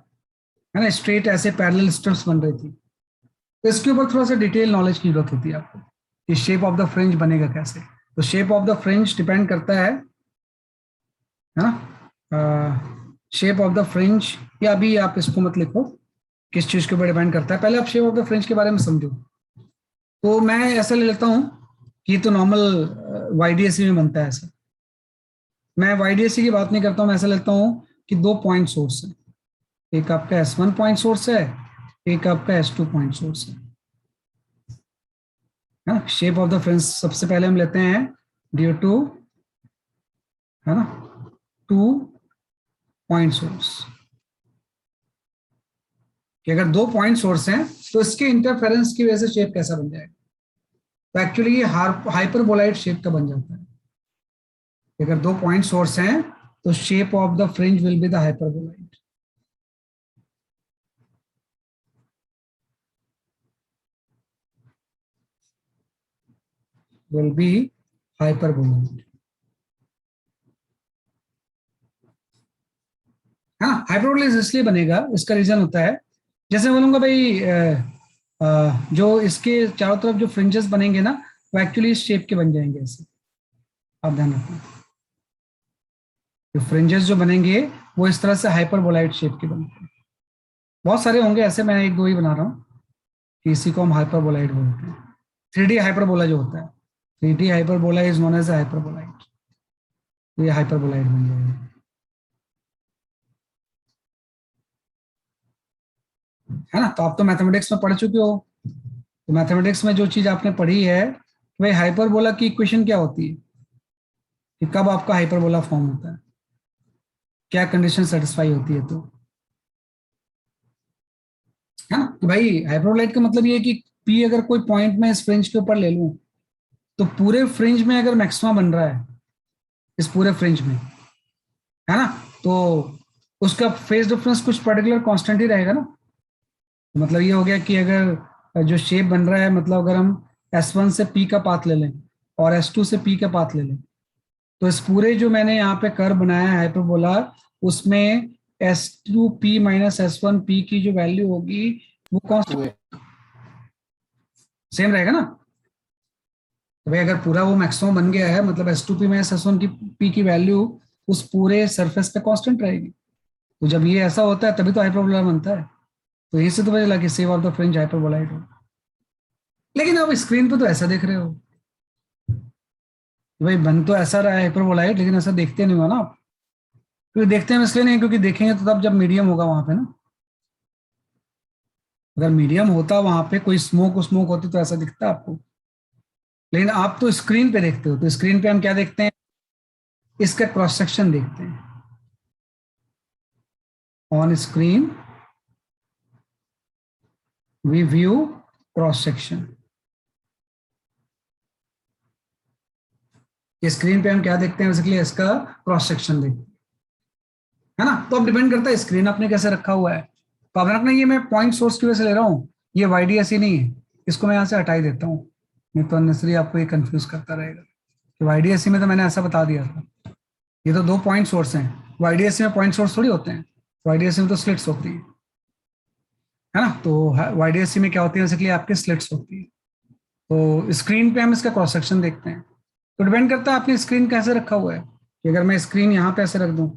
है ना, स्ट्रेट ऐसे पैरेलल स्ट्रिप्स बन रही थी। तो इसके ऊपर थोड़ा सा डिटेल नॉलेज की जरूरत होती है आपको कि शेप ऑफ द फ्रिंज बनेगा कैसे। तो shape of the fringe depend करता है ना, शेप ऑफ द फ्रिंज, या अभी आप इसको मत लिखो किस चीज के ऊपर डिपेंड करता है, पहले आप शेप ऑफ द फ्रिंज के बारे में समझो। तो मैं ऐसा ले लेता हूँ कि तो नॉर्मल वाईडीएससी में बनता है ऐसा, मैं वाईडीएससी की बात नहीं करता हूँ, मैं ऐसा लेता हूँ कि दो पॉइंट सोर्स है, एक आपका S1 पॉइंट सोर्स है, एक आपका S2 पॉइंट सोर्स है ना। शेप ऑफ द फ्रिंज सबसे पहले हम लेते हैं ड्यू टू, है ना, टू पॉइंट सोर्स, कि अगर दो पॉइंट सोर्स हैं तो इसके इंटरफेरेंस की वजह से शेप कैसा बन जाएगा। तो एक्चुअली ये हाइपरबोलाइड शेप का बन जाता है, अगर दो पॉइंट सोर्स हैं तो shape of the fringe will be the hyperboloid. Will be hyperboloid. हाँ, हाइपरबोला इसलिए बनेगा, इसका रीजन होता है, जैसे मैं बोलूंगा भाई जो इसके चारों तरफ जो फ्रिंजेस बनेंगे ना, वो एक्चुअली इस शेप के बन जाएंगे ऐसे। आप ध्यान रखना, जो फ्रिंजेस जो बनेंगे वो इस तरह से हाइपरबोलाइड शेप के बनते हैं। बहुत सारे होंगे ऐसे, मैं एक दो ही बना रहा हूँ कि इसी को हम हाइपरबोलाइड बोलते हैं। 3D हाइपरबोला जो होता है, 3D hyperbola is known as hyperboloid. ये हाइपरबोलाइड बन जाएगा, है ना। तो आप तो मैथमेटिक्स में पढ़ चुके हो, तो मैथमेटिक्स में जो चीज आपने पढ़ी है, भाई हाइपरबोला की इक्वेशन क्या होती है, कि कब आपका हाइपरबोला फॉर्म होता है, क्या कंडीशन सेटिस्फाई होती है, तो है ना कि भाई हाइपरबोलाइड का मतलब ये है कि पी अगर कोई पॉइंट में इस फ्रिंज के ऊपर ले लूं, तो पूरे फ्रिंज में अगर मैक्सिमा बन रहा है, इस पूरे फ्रिंज में, है ना, तो उसका फेज डिफरेंस कुछ पर्टिकुलर कांस्टेंट ही रहेगा ना। तो मतलब ये हो गया कि अगर जो शेप बन रहा है, मतलब अगर हम S1 से P का पाथ ले लें और S2 से P का पाथ ले लें, तो इस पूरे जो मैंने यहाँ पे कर्व बनाया है हाइपरबोला, उसमें S2P माइनस S1P की जो वैल्यू होगी वो टू कांस्टेंट ए सेम रहेगा ना। तो भाई अगर पूरा वो मैक्सिमम बन गया है, मतलब S2P माइनस S1 की P की वैल्यू उस पूरे सरफेस पे कांस्टेंट रहेगी। तो जब ये ऐसा होता है तभी तो हाइपरबोला बनता है। तो यही से तो पता चला कि save of the fringe hyperboloid हो। लेकिन आप स्क्रीन पे तो ऐसा देख रहे हो कि भाई बन तो ऐसा रहा है हाइपरबोलाइड, लेकिन ऐसा देखते नहीं हो ना आप। क्योंकि देखते हैं इसलिए नहीं, क्योंकि देखेंगे तो तब जब मीडियम होगा वहां पे ना। अगर मीडियम होता वहां पे, कोई स्मोक स्मोक होती तो ऐसा दिखता आपको। लेकिन आप तो स्क्रीन पे देखते हो, तो स्क्रीन पे हम क्या देखते हैं, इसका क्रॉस सेक्शन देखते हैं। On screen we view cross section. Screen पे हम क्या देखते हैं, बेसिकली इसका क्रॉस सेक्शन देखते हैं, है ना। तो अब डिपेंड करता है स्क्रीन आपने कैसे रखा हुआ है। तो अब रखना, ये मैं पॉइंट सोर्स की वजह से ले रहा हूँ, ये YDSE नहीं है, इसको मैं यहाँ से हटा ही देता हूँ, नहीं तो अननेसरी आपको ये कंफ्यूज करता रहेगा कि YDSE में तो मैंने ऐसा बता दिया था। ये तो दो पॉइंट सोर्स हैं, YDSE में पॉइंट सोर्स थोड़ी होते हैं, YDSE में तो स्लिट्स होती है ना। तो YDSE में क्या होती है, बेसिकली आपके स्लिट्स होती है। तो स्क्रीन पे हम इसका क्रॉस सेक्शन देखते हैं। तो डिपेंड करता है आपने स्क्रीन कैसे रखा हुआ है, कि अगर मैं स्क्रीन यहाँ पे ऐसे रख दूं,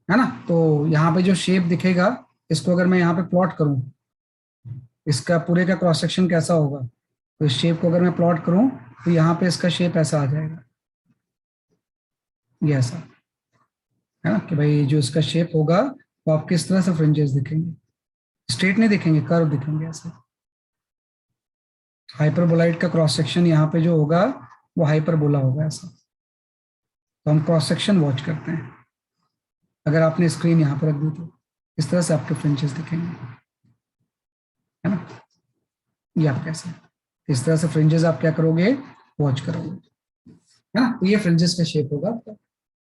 है ना, तो यहाँ पे जो शेप दिखेगा, इसको अगर मैं यहाँ पे प्लॉट करूं, इसका पूरे का क्रॉस सेक्शन कैसा होगा, तो इस शेप को अगर मैं प्लॉट करूं, तो यहाँ पे इसका शेप ऐसा आ जाएगा, ये ऐसा, है ना, कि भाई जो इसका शेप होगा वो आपके इस तरह से फ्रिंजेस दिखेंगे, स्ट्रेट नहीं दिखेंगे, कर्व दिखेंगे ऐसे। हाइपरबोलाइड का क्रॉस सेक्शन यहाँ पे जो होगा वो हाइपरबोला होगा ऐसा। तो हम क्रॉस सेक्शन वॉच करते हैं, अगर आपने स्क्रीन यहाँ पर रख दी तो इस तरह से आपके फ्रिंजेस दिखेंगे, है ना। ये आप कैसे, इस तरह से फ्रिंजेस आप क्या करोगे, वॉच करोगे, है ना। तो ये फ्रिंजेस का शेप होगा आपका,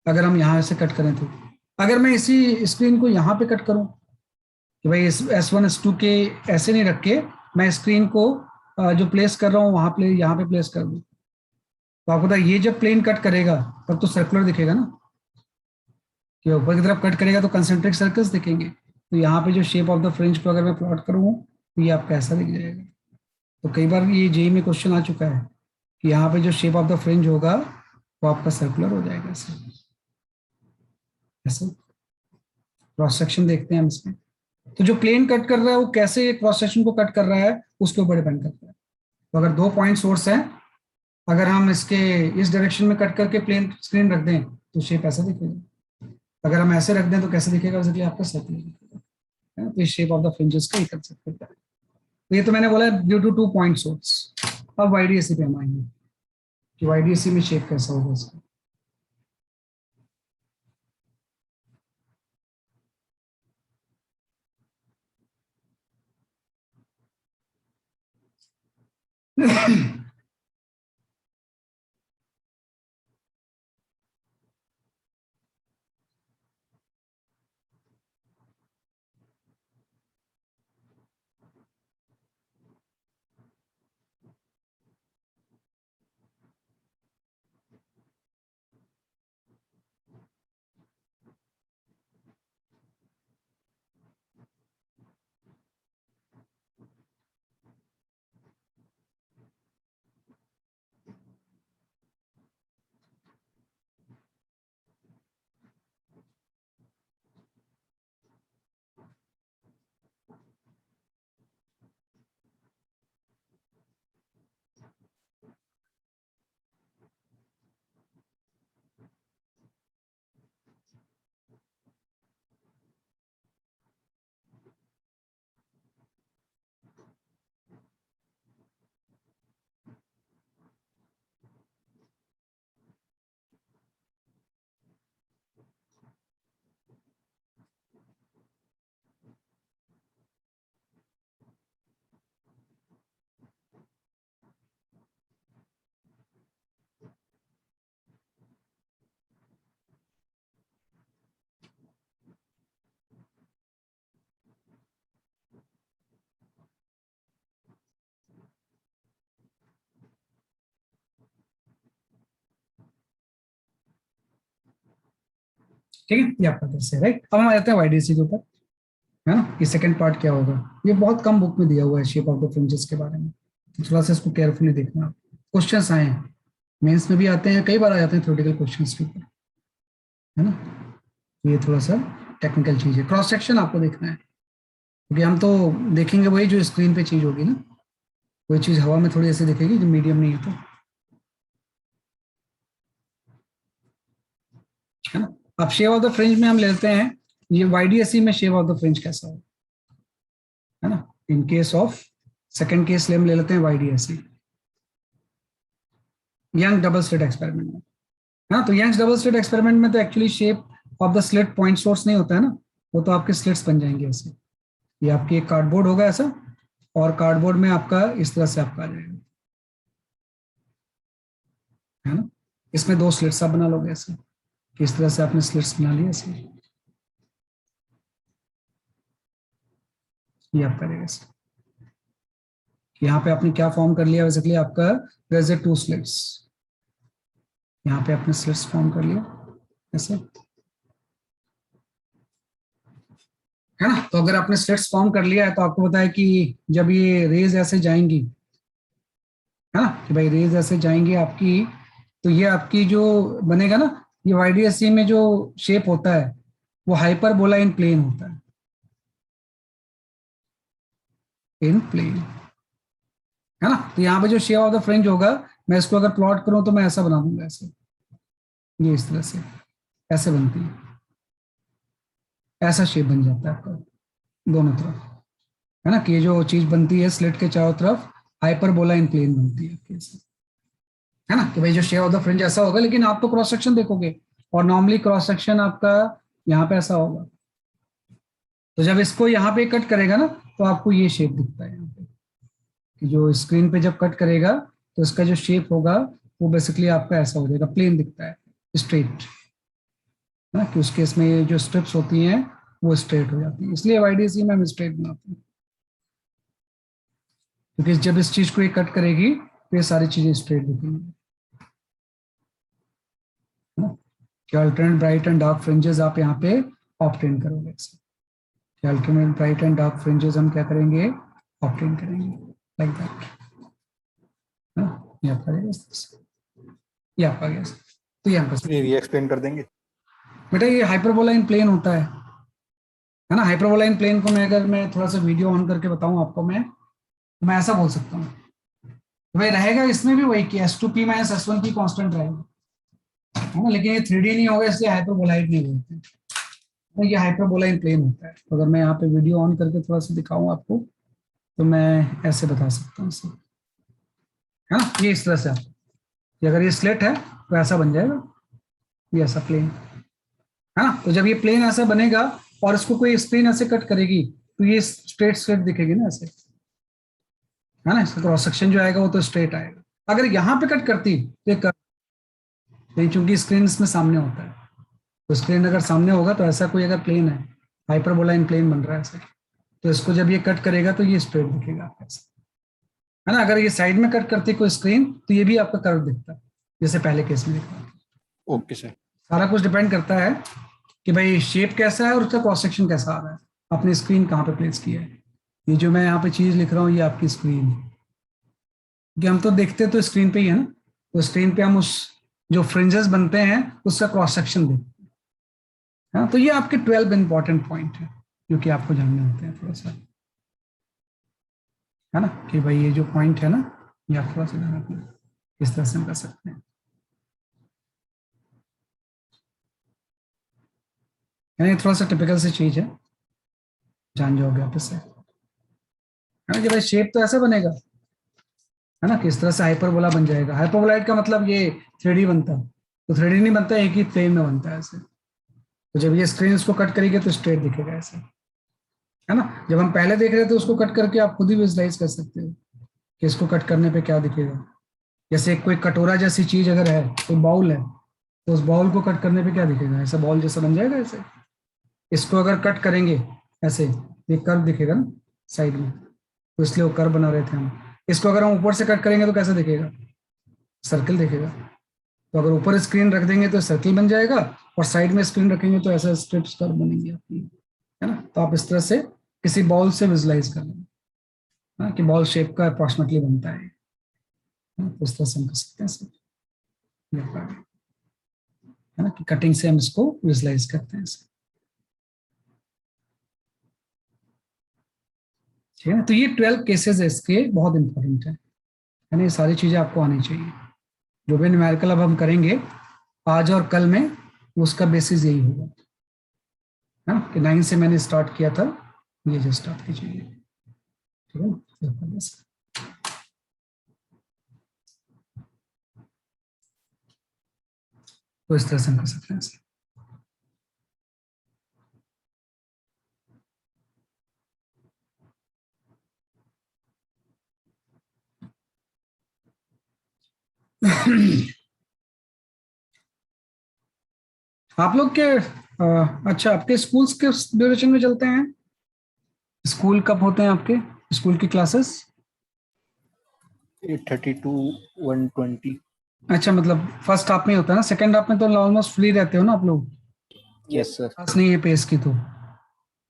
अगर हम यहाँ से कट करें तो। अगर मैं इसी स्क्रीन को यहाँ पे कट करूँ, कि भाई इस S1 S2 के ऐसे नहीं रख के मैं स्क्रीन को जो प्लेस कर रहा हूँ वहां प्ले यहाँ पे प्लेस कर दूँ, तो आपको पता है ये जब प्लेन कट करेगा तब तो सर्कुलर दिखेगा ना, कि ऊपर की तरफ कट करेगा तो कंसेंट्रिक सर्कल्स दिखेंगे। तो यहाँ पे जो शेप ऑफ द फ्रिंज को अगर मैं प्लॉट करूँ, तो ये आपका ऐसा दिख जाएगा। तो कई बार ये जेई में क्वेश्चन आ चुका है कि यहाँ पे जो शेप ऑफ द फ्रिंज होगा वो आपका सर्कुलर हो जाएगा ऐसे। ऐसे क्रॉस सेक्शन देखते हैं हम इसमें। तो जो प्लेन कट कर रहा है वो कैसे क्रॉस सेक्शन को कट कर रहा है उसके ऊपर डिपेंड करता है। तो अगर दो पॉइंट सोर्स है, अगर हम इसके इस डायरेक्शन में कट करके प्लेन स्क्रीन रख दें तो शेप ऐसा दिखेगा, अगर हम ऐसे रख दें तो कैसे दिखेगा, इसलिए आपका सर्कुलर दिखेगा, है ना। तो इस शेप ऑफ द फ्रिंजेस का ही कंसेप्ट होता है। तो ये तो मैंने बोला due to two point source. अब YDSE पे हम आएंगे कि YDSE में शेप कैसा होगा इसका। ठीक है, ये आपका कैसे है, राइट। अब हम आ जाते हैं वाईडीसी के ऊपर, है ना। ये सेकंड पार्ट क्या होगा, ये बहुत कम बुक में दिया हुआ है शेप ऑफ द फ्रिंजेस के बारे में, तो थोड़ा सा इसको केयरफुली देखना। क्वेश्चंस आए हैं, मेंस में भी आते हैं, कई बार आ जाते हैं थ्योरेटिकल क्वेश्चंस के ऊपर, है ना। ये थोड़ा सा टेक्निकल चीज है। क्रॉस सेक्शन आपको देखना है, क्योंकि हम तो देखेंगे वही जो स्क्रीन पे चीज होगी ना, कोई चीज हवा में थोड़ी ऐसे दिखेगी जो मीडियम नहीं है, तो है ना। अब शेप ऑफ द फ्रिंज में हम लेते हैं, ये वाईडीएसई में शेप ऑफ द फ्रिंज कैसा है ना। In case of second case हम ले लेते हैं वाईडीएसई, यंग डबल स्लिट एक्सपेरिमेंट में, हाँ। तो यंग डबल स्लिट एक्सपेरिमेंट में तो actually shape of the slit point source नहीं होता है ना, वो तो आपके स्लिट्स बन जाएंगे ऐसे। ये आपकी एक कार्डबोर्ड होगा ऐसा, और कार्डबोर्ड में आपका इस तरह से आपका आ जाएगा, है ना। इसमें दो स्लिट्स आप बना लोगे ऐसे, किस तरह से आपने स्लिट्स बना लिया ऐसे, ये आप करेगा ऐसे। यहाँ पे आपने क्या फॉर्म कर लिया बेसिकली, आपका देयर इज टू स्लिट्स, यहाँ पे आपने स्लिट्स फॉर्म कर लिया ऐसे, है ना। तो अगर आपने स्लिट्स फॉर्म कर लिया है तो आपको पता है कि जब ये रेज ऐसे जाएंगी, है ना, कि भाई रेज ऐसे जाएंगी आपकी, तो ये आपकी जो बनेगा ना, ये वाईडीएसई में जो शेप होता है वो हाइपरबोला इन प्लेन होता है, इन प्लेन, है ना। तो यहाँ पे जो शेप ऑफ द फ्रिंज होगा, मैं इसको अगर प्लॉट करूं तो मैं ऐसा बना दूंगा ऐसे, ये इस तरह से ऐसे बनती है, ऐसा शेप बन जाता है आपका दोनों तरफ, है ना। कि ये जो चीज बनती है स्लिट के चारों तरफ हाइपरबोला इन प्लेन बनती है कैसे, है ना। कि भाई जो शेप ऑफ द फ्रिंज ऐसा होगा, लेकिन आप तो क्रॉस सेक्शन देखोगे, और नॉर्मली क्रॉस सेक्शन आपका यहाँ पे ऐसा होगा, तो जब इसको यहाँ पे कट करेगा ना, तो आपको ये शेप दिखता है यहाँ पे, कि जो स्क्रीन पे जब कट करेगा तो इसका जो शेप होगा वो बेसिकली आपका ऐसा हो जाएगा, प्लेन दिखता है, स्ट्रेट, है ना। कि उसके इसमें जो स्ट्रिप्स होती हैं वो स्ट्रेट हो जाती है, इसलिए वाईडीसी में हम स्ट्रेट बनाते हैं, क्योंकि जब इस चीज को ये कट करेगी तो ये सारी चीजें स्ट्रेट दिखेंगी, है ना। कि alternate bright and dark fringes आप यहाँ पे ऑप्टेन करोगे, alternate bright and dark fringes हम क्या करेंगे, ऑप्टेन करेंगे, लाइक दैट, है ना। ये आपका ये आपका गया, तो ये आपका ये एक्सप्लेन कर देंगे। बेटा, ये हाइपरबोला इन प्लेन होता है ना। हाइपरबोला इन प्लेन को मैं थोड़ा सा वीडियो ऑन करके बताऊं आपको, मैं ऐसा बोल सकता हूँ, भाई रहेगा इसमें भी वही कि S2P माइनस S1P कांस्टेंट रहेगा, है ना। लेकिन ये 3D नहीं होगा, इसलिए हाइपरबोलाइड नहीं बोलते, तो ये हाइपरबोला इन प्लेन होता है। तो अगर मैं यहाँ पे वीडियो ऑन करके थोड़ा सा दिखाऊं आपको, तो मैं ऐसे बता सकता हूँ इसे, है ना। ये इस तरह से कि अगर ये स्लेट है तो ऐसा बन जाएगा, ये ऐसा प्लेन, है ना। तो जब ये प्लेन ऐसा बनेगा और इसको कोई स्क्रीन ऐसे कट करेगी, तो ये स्ट्रेट स्ट्रेट दिखेगी ना ऐसे, है ना। इसका क्रॉस सेक्शन जो आएगा वो तो स्ट्रेट आएगा। अगर यहाँ पे कट करती तो चूंकि स्क्रीन इसमें सामने होता है, तो स्क्रीन अगर सामने होगा तो ऐसा कोई अगर प्लेन है, हाइपरबोला इन प्लेन बन रहा है ऐसे, तो इसको जब ये कट करेगा तो ये स्ट्रेट दिखेगा आपका ऐसे, है ना। अगर ये साइड में कट करती कोई स्क्रीन तो ये भी आपका कर्व दिखता है, जैसे पहले केस में दिखा। Okay sir. सारा कुछ डिपेंड करता है कि भाई शेप कैसा है और उसका क्रॉस सेक्शन कैसा आ रहा है, आपने स्क्रीन कहाँ पे प्लेस किया है। ये जो मैं यहाँ पे चीज लिख रहा हूँ ये आपकी स्क्रीन है, कि हम तो देखते तो स्क्रीन पे ही है ना, तो स्क्रीन पे हम उस जो फ्रिंजेस बनते हैं उसका क्रॉस सेक्शन देखते हैं, हाँ। तो ये आपके 12 इंपॉर्टेंट पॉइंट है जो कि आपको जानने होते हैं थोड़ा सा, है ना। कि भाई ये जो पॉइंट है ना, ये आप थोड़ा सा ध्यान रखना, इस तरह से हम कर सकते हैं, यानी थोड़ा सा टिपिकल सी चीज है, जान जाओगे आप इससे, है ना। कि भाई शेप तो ऐसा बनेगा, है ना, किस तरह से हाइपरबोला बन जाएगा। हाइपरबोलाइड का मतलब ये 3D बनता है, तो 3D नहीं बनता, एक ही प्लेन में बनता है ऐसे। तो जब ये स्क्रीन इसको कट करेगी तो स्ट्रेट दिखेगा ऐसे, है ना। जब हम पहले देख रहे थे उसको कट करके आप खुद ही विजुलाइज कर सकते हो कि इसको कट करने पे क्या दिखेगा। जैसे कोई कटोरा जैसी चीज अगर है, कोई बाउल है, तो उस बाउल को कट करने पे क्या दिखेगा, ऐसा बॉल जैसा बन जाएगा ऐसे। इसको अगर कट करेंगे ऐसे, एक कर्व दिखेगा ना साइड में, तो इसलिए वो कर्व बना रहे थे हम। इसको अगर हम ऊपर से कट करेंगे तो कैसा दिखेगा, सर्कल दिखेगा, तो अगर ऊपर स्क्रीन रख देंगे तो सर्किल बन जाएगा, और साइड में स्क्रीन रखेंगे तो ऐसा स्ट्रिप्स कर्व बनेंगे आपकी, है ना। तो आप इस तरह से किसी बॉल से विजुलाइज कर लेंगे, हाँ, कि बॉल शेप का अप्रोक्सीमेटली बनता है, तो इस तरह से हम कर सकते हैं सर, है ना, कि कटिंग से हम इसको विजुलाइज करते हैं सर। ठीक है ना, तो ये 12 केसेस है इसके, बहुत इंपॉर्टेंट है ना, ये सारी चीजें आपको आनी चाहिए। जो भी न्यूमेरिकल अब हम करेंगे आज और कल में, उसका बेसिस यही होगा, है ना, कि 9 से मैंने स्टार्ट किया था, ये जो स्टार्ट कीजिए, ठीक है ना। तो इस तरह से हम कर सकते हैं। आप लोग के अच्छा, आपके स्कूल्स के ड्यूरेशन में चलते हैं? स्कूल कब होते हैं आपके, स्कूल की क्लासेस? 8:30 to 1:20। अच्छा, मतलब फर्स्ट हाफ में होता है ना, सेकंड हाफ में तो ऑलमोस्ट फ्री रहते हो ना आप लोग, यस सर। क्लास नहीं है पेस की तो।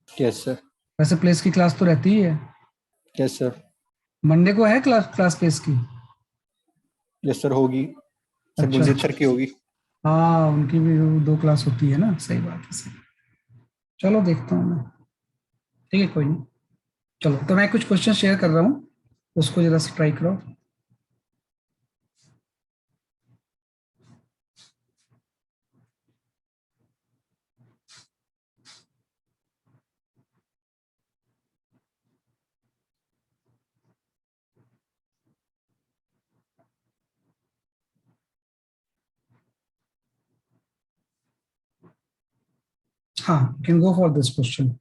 Yes sir. वैसे प्लेस की क्लास तो रहती ही है। Yes sir. मंडे को है क्लास क्लास प्लेस की? यस सर, होगी सर, अच्छा गुलजीत अच्छा, सर की होगी। हाँ उनकी भी 2 क्लास होती है ना, सही बात है, सही। चलो देखता हूँ मैं, ठीक है कोई नहीं। चलो, तो मैं कुछ क्वेश्चन शेयर कर रहा हूँ, उसको जरा सा ट्राई करो। हाँ, can go for this question.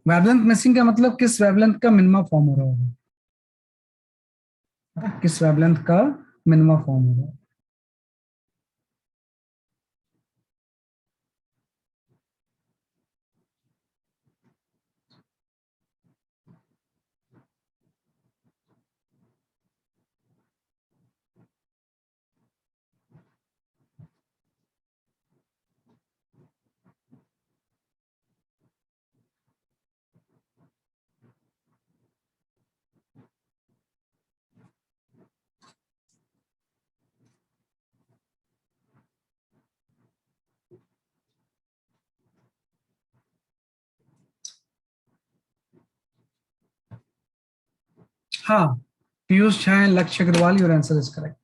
Wavelength missing का मतलब किस वेवलेंथ का मिनिमम फॉर्म हो रहा होगा, किस वेवलेंथ का मिनिमम फॉर्म हो रहा है? हाँ, Piyush Jha and Lakshya Agarwal, your answer is correct.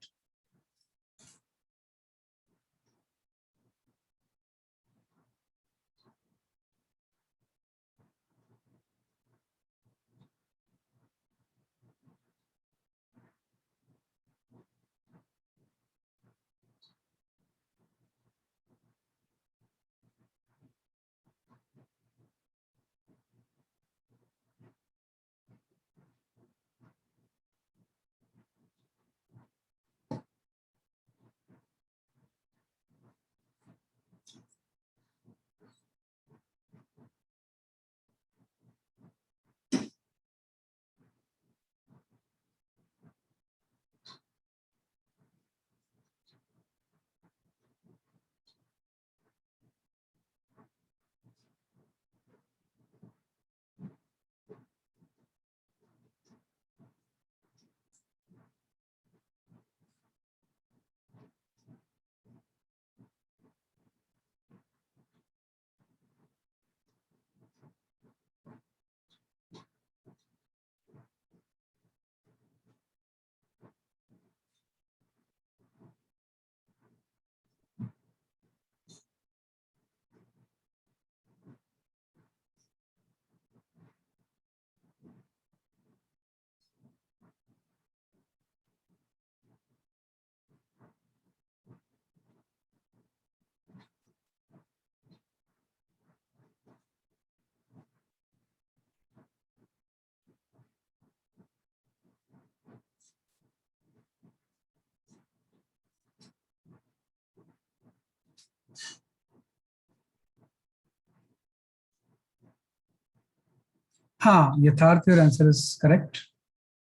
हाँ, Yatharth, your answer is correct.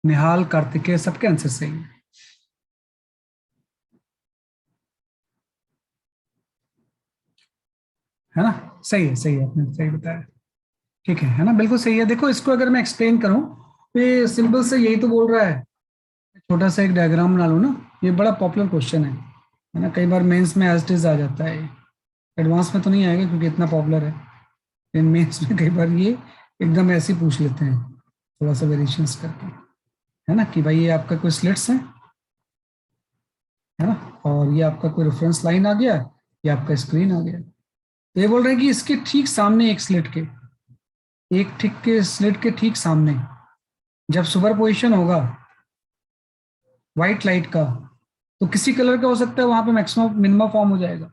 Nihal, Kartikeya, सबके आंसर सही है। है ना? सही है, सही है, आपने सही बताया। ठीक है ना? बिल्कुल सही है। देखो, इसको अगर मैं एक्सप्लेन करूं तो ये सिंपल से यही तो बोल रहा है। छोटा सा एक डायग्राम बना लो ना। ये बड़ा पॉपुलर क्वेश्चन है ना? कई बार मेंस में एज इट इज आ जाता है। एडवांस में तो नहीं आएगा क्योंकि इतना पॉपुलर है, लेकिन मेंस में कई बार ये एकदम ऐसे ही पूछ लेते हैं, थोड़ा सा वेरिएशंस करके। है ना? कि भाई ये आपका कोई स्लिट्स है ना, और ये आपका कोई रेफरेंस लाइन आ गया, ये आपका स्क्रीन आ गया। तो ये बोल रहे हैं कि इसके ठीक सामने एक स्लिट के, एक ठीक के स्लिट के ठीक सामने जब सुपर पोजिशन होगा व्हाइट लाइट का, तो किसी कलर का हो सकता है, वहां पे मैक्सिमम मिनिमम फॉर्म हो जाएगा।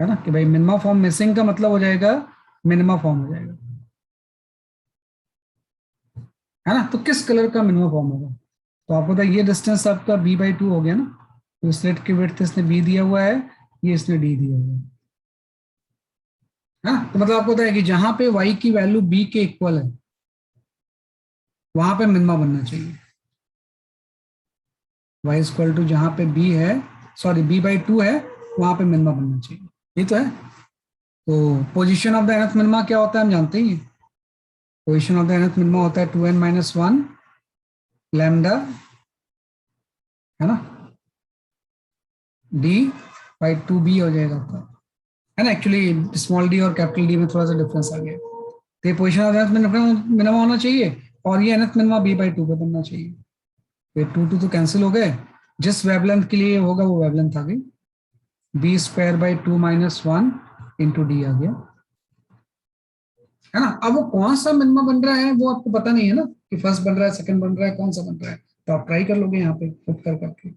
है ना? कि भाई मिनिमम फॉर्म मिसिंग का मतलब हो जाएगा मिनिमम फॉर्म हो जाएगा। है ना? तो किस कलर का मिनिमम फॉर्म होगा? तो आपको पता है ये डिस्टेंस आपका b/2 हो गया ना। तो स्लिट की विड्थ इसने b दिया हुआ है, ये इसने d दिया हुआ है। हाँ, तो मतलब आपको पता है कि जहां पे y की वैल्यू b के इक्वल है, वहां पे मिनिमा बनना चाहिए। y इक्वल टू जहां पे b है, सॉरी b/2 है, वहां पे मिनिमा बनना चाहिए। ये तो है। तो position of the nth minima क्या होता है, हम जानते ही हैं। Position of the nth minima होता है 2n-1 लैम्डा, है ना, d/2b हो जाएगा आपका। है ना? एक्चुअली स्मॉल डी और कैपिटल डी में थोड़ा सा डिफरेंस आ गया। तो ये position of the nth minima होना चाहिए, और ये nth मिनिमा b/2 पे बनना चाहिए। तो 2 तो कैंसिल हो गए। जिस वेवलेंथ के लिए होगा वो वेवलेंथ आ गई, b²/2 - 1 इंटू डी आ गया। है ना? अब वो कौन सा मिनिमा बन रहा है वो आपको पता नहीं है ना, कि फर्स्ट बन रहा है, सेकंड बन रहा है, कौन सा बन रहा है। तो आप ट्राई कर लोगे यहाँ पे पुट कर करके।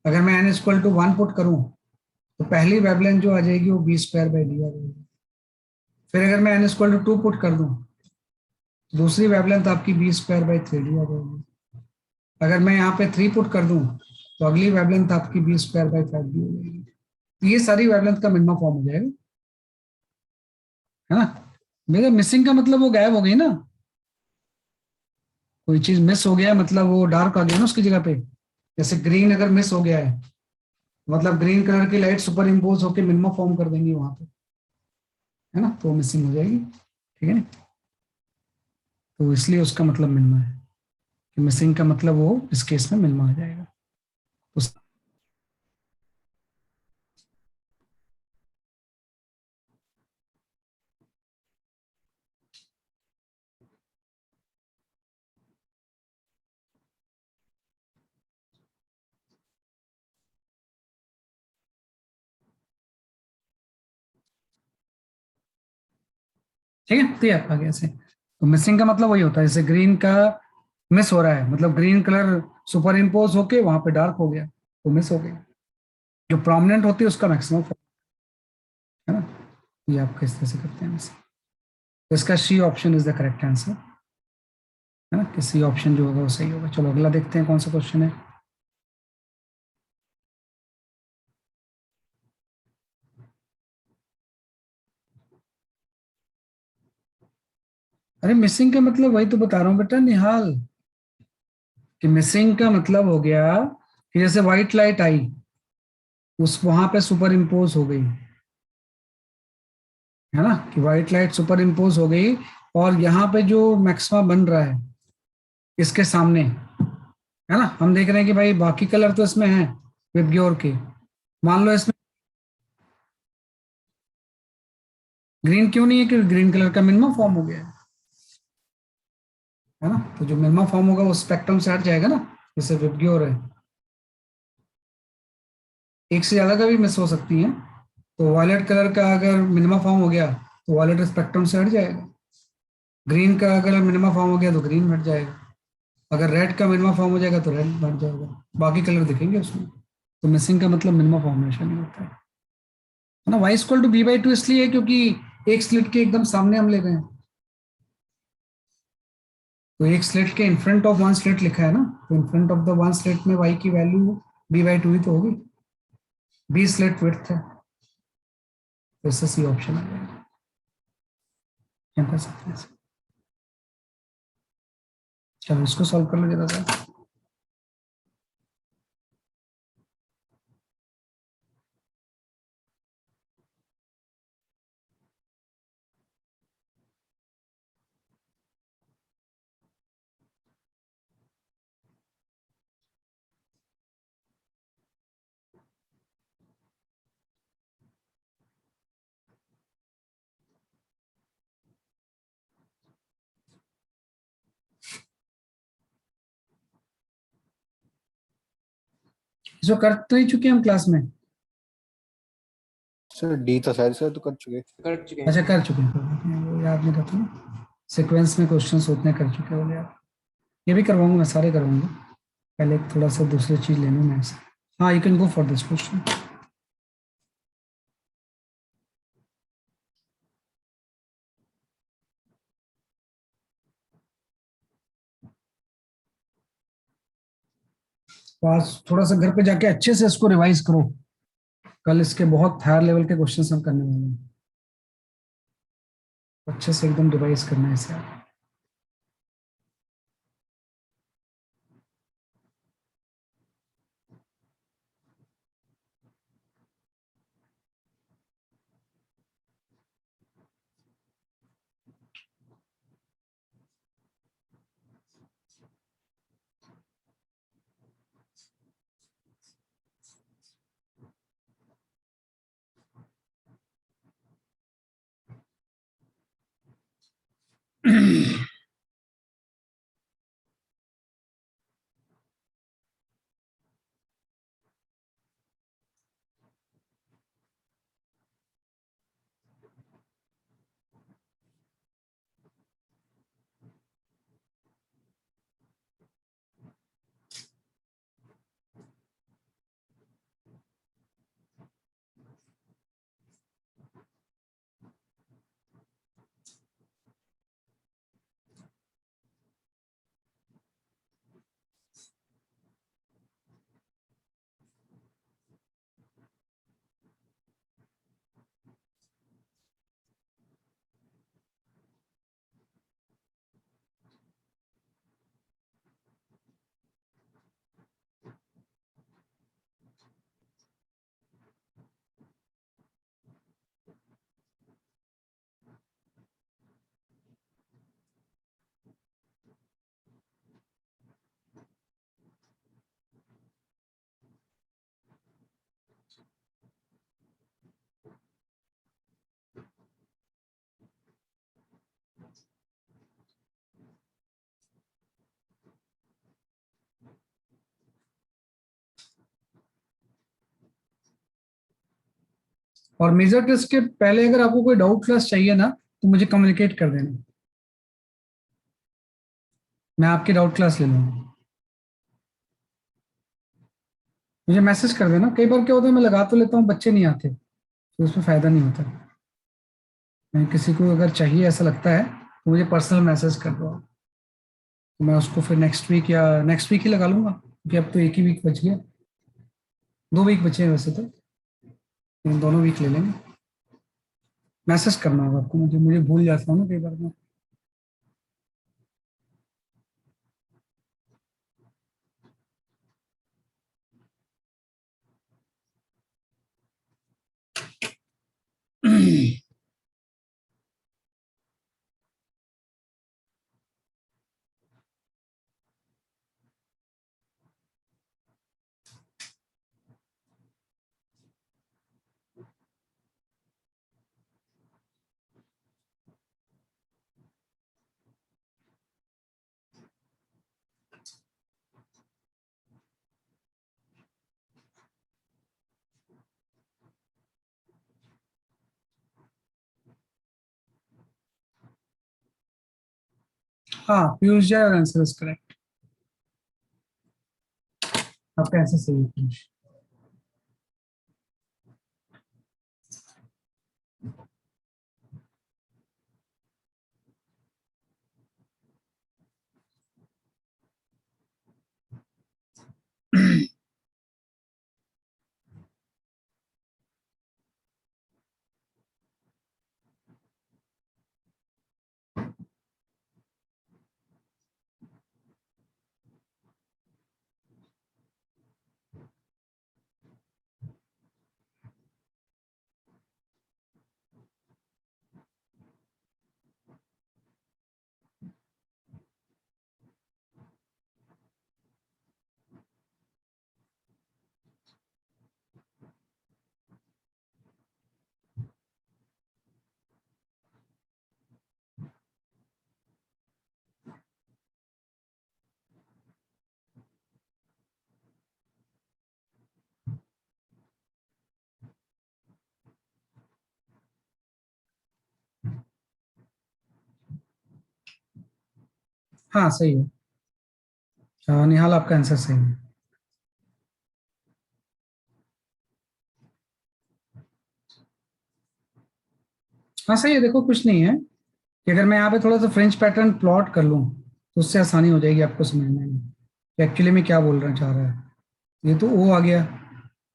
अगर मैं n = 1 पुट करूं तो पहली वेवलेंथ जो आ जाएगी वो b²/d आ जाएगी। फिर अगर मैं n = 2 पुट कर दूं तो दूसरी वेवलेंथ आपकी b²/3d आ जाएगी। अगर मैं यहाँ पे 3 पुट कर दूं तो अगली वेवलेंथ आपकी b²/5d हो जाएगी। तो ये सारी वेवलेंथ का मिनिमम फॉर्म हो जाएगा। है ना? मेरे मिसिंग का मतलब वो गायब हो गई ना। कोई चीज मिस हो गया है मतलब वो डार्क आ गया ना उसकी जगह पे। जैसे ग्रीन अगर मिस हो गया है, मतलब ग्रीन कलर की लाइट सुपर इम्पोज होकर मिनिमम फॉर्म कर देंगी वहां पे। है ना? तो मिसिंग हो जाएगी। ठीक है ना? तो इसलिए उसका मतलब मिनिमम है, कि मिसिंग का मतलब वो इस केस में मिनिमम आ जाएगा। तो ठीक है, तो ये आपका गया ऐसे। तो मिसिंग का मतलब वही होता है, जैसे ग्रीन का मिस हो रहा है, मतलब ग्रीन कलर सुपर इम्पोज होके वहां पे डार्क हो गया तो मिस हो गई। जो प्रोमिनेंट होती है उसका मैक्सिमम, है ना। ये आप किस तरह से करते हैं वैसे। तो इसका C option is the correct answer, है ना, कि सी ऑप्शन जो होगा वो सही होगा। चलो अगला देखते हैं कौन सा क्वेश्चन है। अरे मिसिंग का मतलब वही तो बता रहा हूँ बेटा निहाल, कि मिसिंग का मतलब हो गया कि जैसे व्हाइट लाइट आई, उस वहां पे सुपर इम्पोज हो गई, है ना, कि व्हाइट लाइट सुपर इम्पोज हो गई, और यहाँ पे जो मैक्सिमा बन रहा है इसके सामने, है ना, हम देख रहे हैं कि भाई बाकी कलर तो इसमें है विबग्योर के, मान लो इसमें ग्रीन क्यों नहीं है, कि ग्रीन कलर का मिनिमम फॉर्म हो गया है ना। तो जो मिनिमम फॉर्म होगा वो स्पेक्ट्रम से हट जाएगा ना, जैसे विबग्योर है, एक से ज्यादा का भी मिस हो सकती है। तो वॉयलेट कलर का अगर मिनिमम फॉर्म हो गया तो वॉयलेट स्पेक्ट्रम से हट जाएगा। ग्रीन का अगर मिनिमम फॉर्म हो गया तो ग्रीन हट जाएगा। अगर रेड का मिनिमम फॉर्म हो जाएगा तो रेड हट जाएगा, बाकी कलर दिखेंगे उसमें। तो मिसिंग का मतलब मिनिमम फॉर्मेशन नहीं होता है ना। Y equal to b by two इसलिए है क्योंकि एक स्लिट के एकदम सामने हम ले गए हैं, तो एक स्लिट के in front of one slit लिखा है ना, तो in front of the one slit में वाई की वैल्यू बी बाई टू ही तो होगी, बी स्लिट विड्थ है, तो इससे सी ऑप्शन आ जाएगा। क्या कर सकते हैं इसे? चलो इसको सॉल्व कर लो जरा सा। इसको कर तो ही चुके हैं हम क्लास में। सर डी था शायद, सर तो कर चुके। कर चुके अच्छा हैं। कर चुके हैं, कोई बात नहीं, वो याद नहीं रहता ना, सीक्वेंस में क्वेश्चंस उतने कर चुके हो आप। ये भी करवाऊंगा मैं, सारे करवाऊंगा। पहले थोड़ा सा दूसरी चीज ले लूँ मैं ऐसे। हाँ, you can go for this question. तो आज थोड़ा सा घर पे जाके अच्छे से इसको रिवाइज करो, कल इसके बहुत हायर लेवल के क्वेश्चंस हम करने वाले हैं, अच्छे से एकदम रिवाइज करना है इसे। और मेजर टेस्ट के पहले अगर आपको कोई डाउट क्लास चाहिए ना, तो मुझे कम्युनिकेट कर देना, मैं आपकी डाउट क्लास ले लूंगा। मुझे मैसेज कर देना, कई बार क्या होता है मैं लगा तो लेता हूँ, बच्चे नहीं आते, तो उसमें फायदा नहीं होता। मैं किसी को अगर चाहिए ऐसा लगता है तो मुझे पर्सनल मैसेज कर दो आप। तो मैं उसको फिर नेक्स्ट वीक या नेक्स्ट वीक ही लगा लूंगा, क्योंकि अब तो एक ही वीक बच गया, 2 वीक बचे हैं वैसे तो, इन दोनों वीक ले लेंगे। मैसेज करना होगा आपको, मुझे मुझे भूल जाता हूँ ना कई बार मैं। हाँ, पीयूष जय और आंसर इज करेक्ट, आपका आंसर सही है पीयूष। हाँ सही है। निहाल आपका आंसर सही है। हाँ सही है, देखो कुछ नहीं है कि अगर मैं यहाँ पे थोड़ा सा फ्रेंच पैटर्न प्लॉट कर लूँ तो उससे आसानी हो जाएगी आपको समझने में कि एक्चुअली में क्या बोलना चाह रहा है। ये तो ओ आ गया,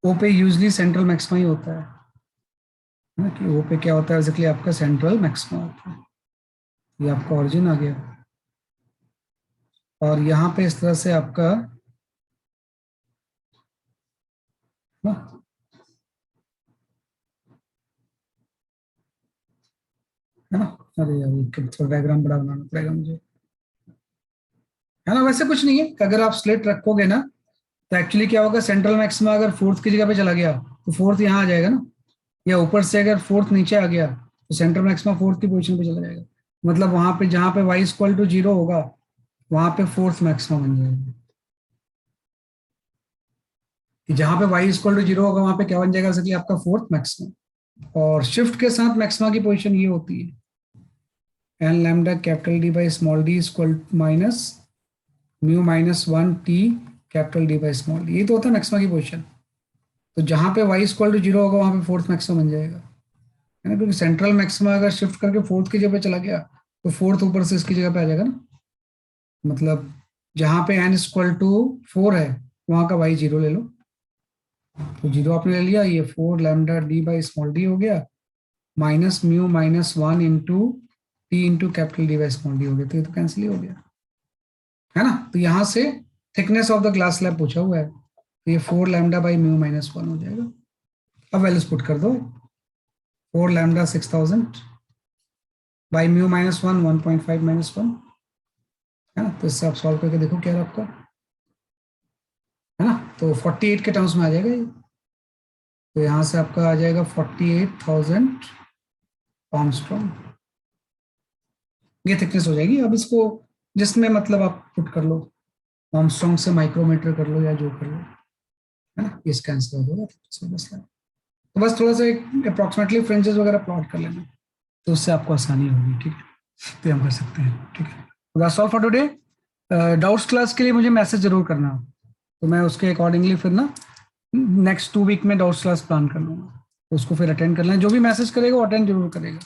ओ पे यूजली सेंट्रल मैक्सिमा ही होता है ना, कि ओ पे क्या होता है बेसिकली आपका सेंट्रल मैक्सिमा होता है। ये आपका ऑरिजिन आ गया, और यहाँ पे इस तरह से आपका ना, है ना। अरे यार ये थोड़ा डायग्राम बड़ा बनाना पड़ेगा मुझे, है ना। वैसे कुछ नहीं है कि अगर आप स्लेट रखोगे ना तो एक्चुअली क्या होगा, सेंट्रल मैक्सिमा अगर फोर्थ की जगह पे चला गया तो फोर्थ यहाँ आ जाएगा ना, या ऊपर से अगर फोर्थ नीचे आ गया तो सेंट्रल मैक्सिमा फोर्थ की पोजीशन पे चला जाएगा। मतलब वहां पे जहां पे y इक्वल टू 0 होगा वहां पे फोर्थ मैक्सिमा बन जाएगा, कि जहां पे y इक्वल टू 0 होगा वहां पे क्या बन जाएगा, इसलिए आपका फोर्थ मैक्सिमा। और शिफ्ट के साथ मैक्सिमा की पोजीशन ये होती है n lambda capital D by small d equal minus mu minus 1 t capital D by small d, ये तो होता है मैक्सिमा की पोजीशन। तो जहां पे y इक्वल टू 0 होगा वहां पे फोर्थ मैक्सिमा बन जाएगा, है ना, क्योंकि सेंट्रल मैक्सिमा अगर शिफ्ट करके फोर्थ की जगह पे चला गया तो फोर्थ ऊपर से इसकी जगह पे आ जाएगा ना। मतलब जहां पे n इक्वल टू 4 है वहां का y 0 ले लो, तो 0 आपने ले लिया, ये 4 lambda D by small D हो गया minus mu minus 1 T into capital D by small D हो गया, तो ये तो कैंसिल ही हो गया, है ना। तो यहाँ से thickness of the glass slab पूछा हुआ है, तो ये 4 लैम्डा बाई म्यू माइनस 1 हो जाएगा। अब वैल्यूज पुट कर दो, 4 lambda 6000 by mu minus 1 minus 1, है ना। तो इससे आप सॉल्व करके देखो क्या है आपका, है ना। तो 48 के टर्म्स में आ जाएगा ये, तो यहाँ से आपका आ जाएगा 48,000 आर्मस्ट्रॉन्ग, ये थिकनेस हो जाएगी। अब इसको जिसमें मतलब आप पुट कर लो, आर्मस्ट्रॉन्ग से माइक्रोमीटर कर लो या जो कर लो, है ना, इसका आंसर हो जाएगा। तो बस थोड़ा सा एक अप्रोक्सीमेटली फ्रेंचेस वगैरह प्लॉट कर लेना, तो उससे आपको आसानी होगी, ठीक है, तो हम कर सकते हैं, ठीक है। That's all for today. Doubts class के लिए मुझे मैसेज जरूर करना, तो मैं उसके अकॉर्डिंगली फिर ना नेक्स्ट 2 वीक में डाउट्स क्लास प्लान कर लूंगा, तो उसको फिर अटेंड कर लें। जो भी मैसेज करेगा वो अटेंड जरूर करेगा,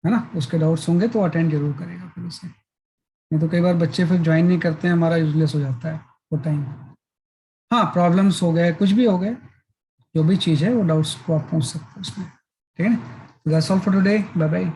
है ना, उसके डाउट्स होंगे तो अटेंड जरूर करेगा फिर उसे। नहीं तो कई बार बच्चे फिर ज्वाइन नहीं करते हैं, हमारा यूजलेस हो जाता है वो टाइम। हाँ, प्रॉब्लम्स हो गए, कुछ भी हो गए, जो भी चीज़ है वो डाउट्स को आप पूछ सकते हो उसमें, ठीक है ना। That's all for today, bye bye.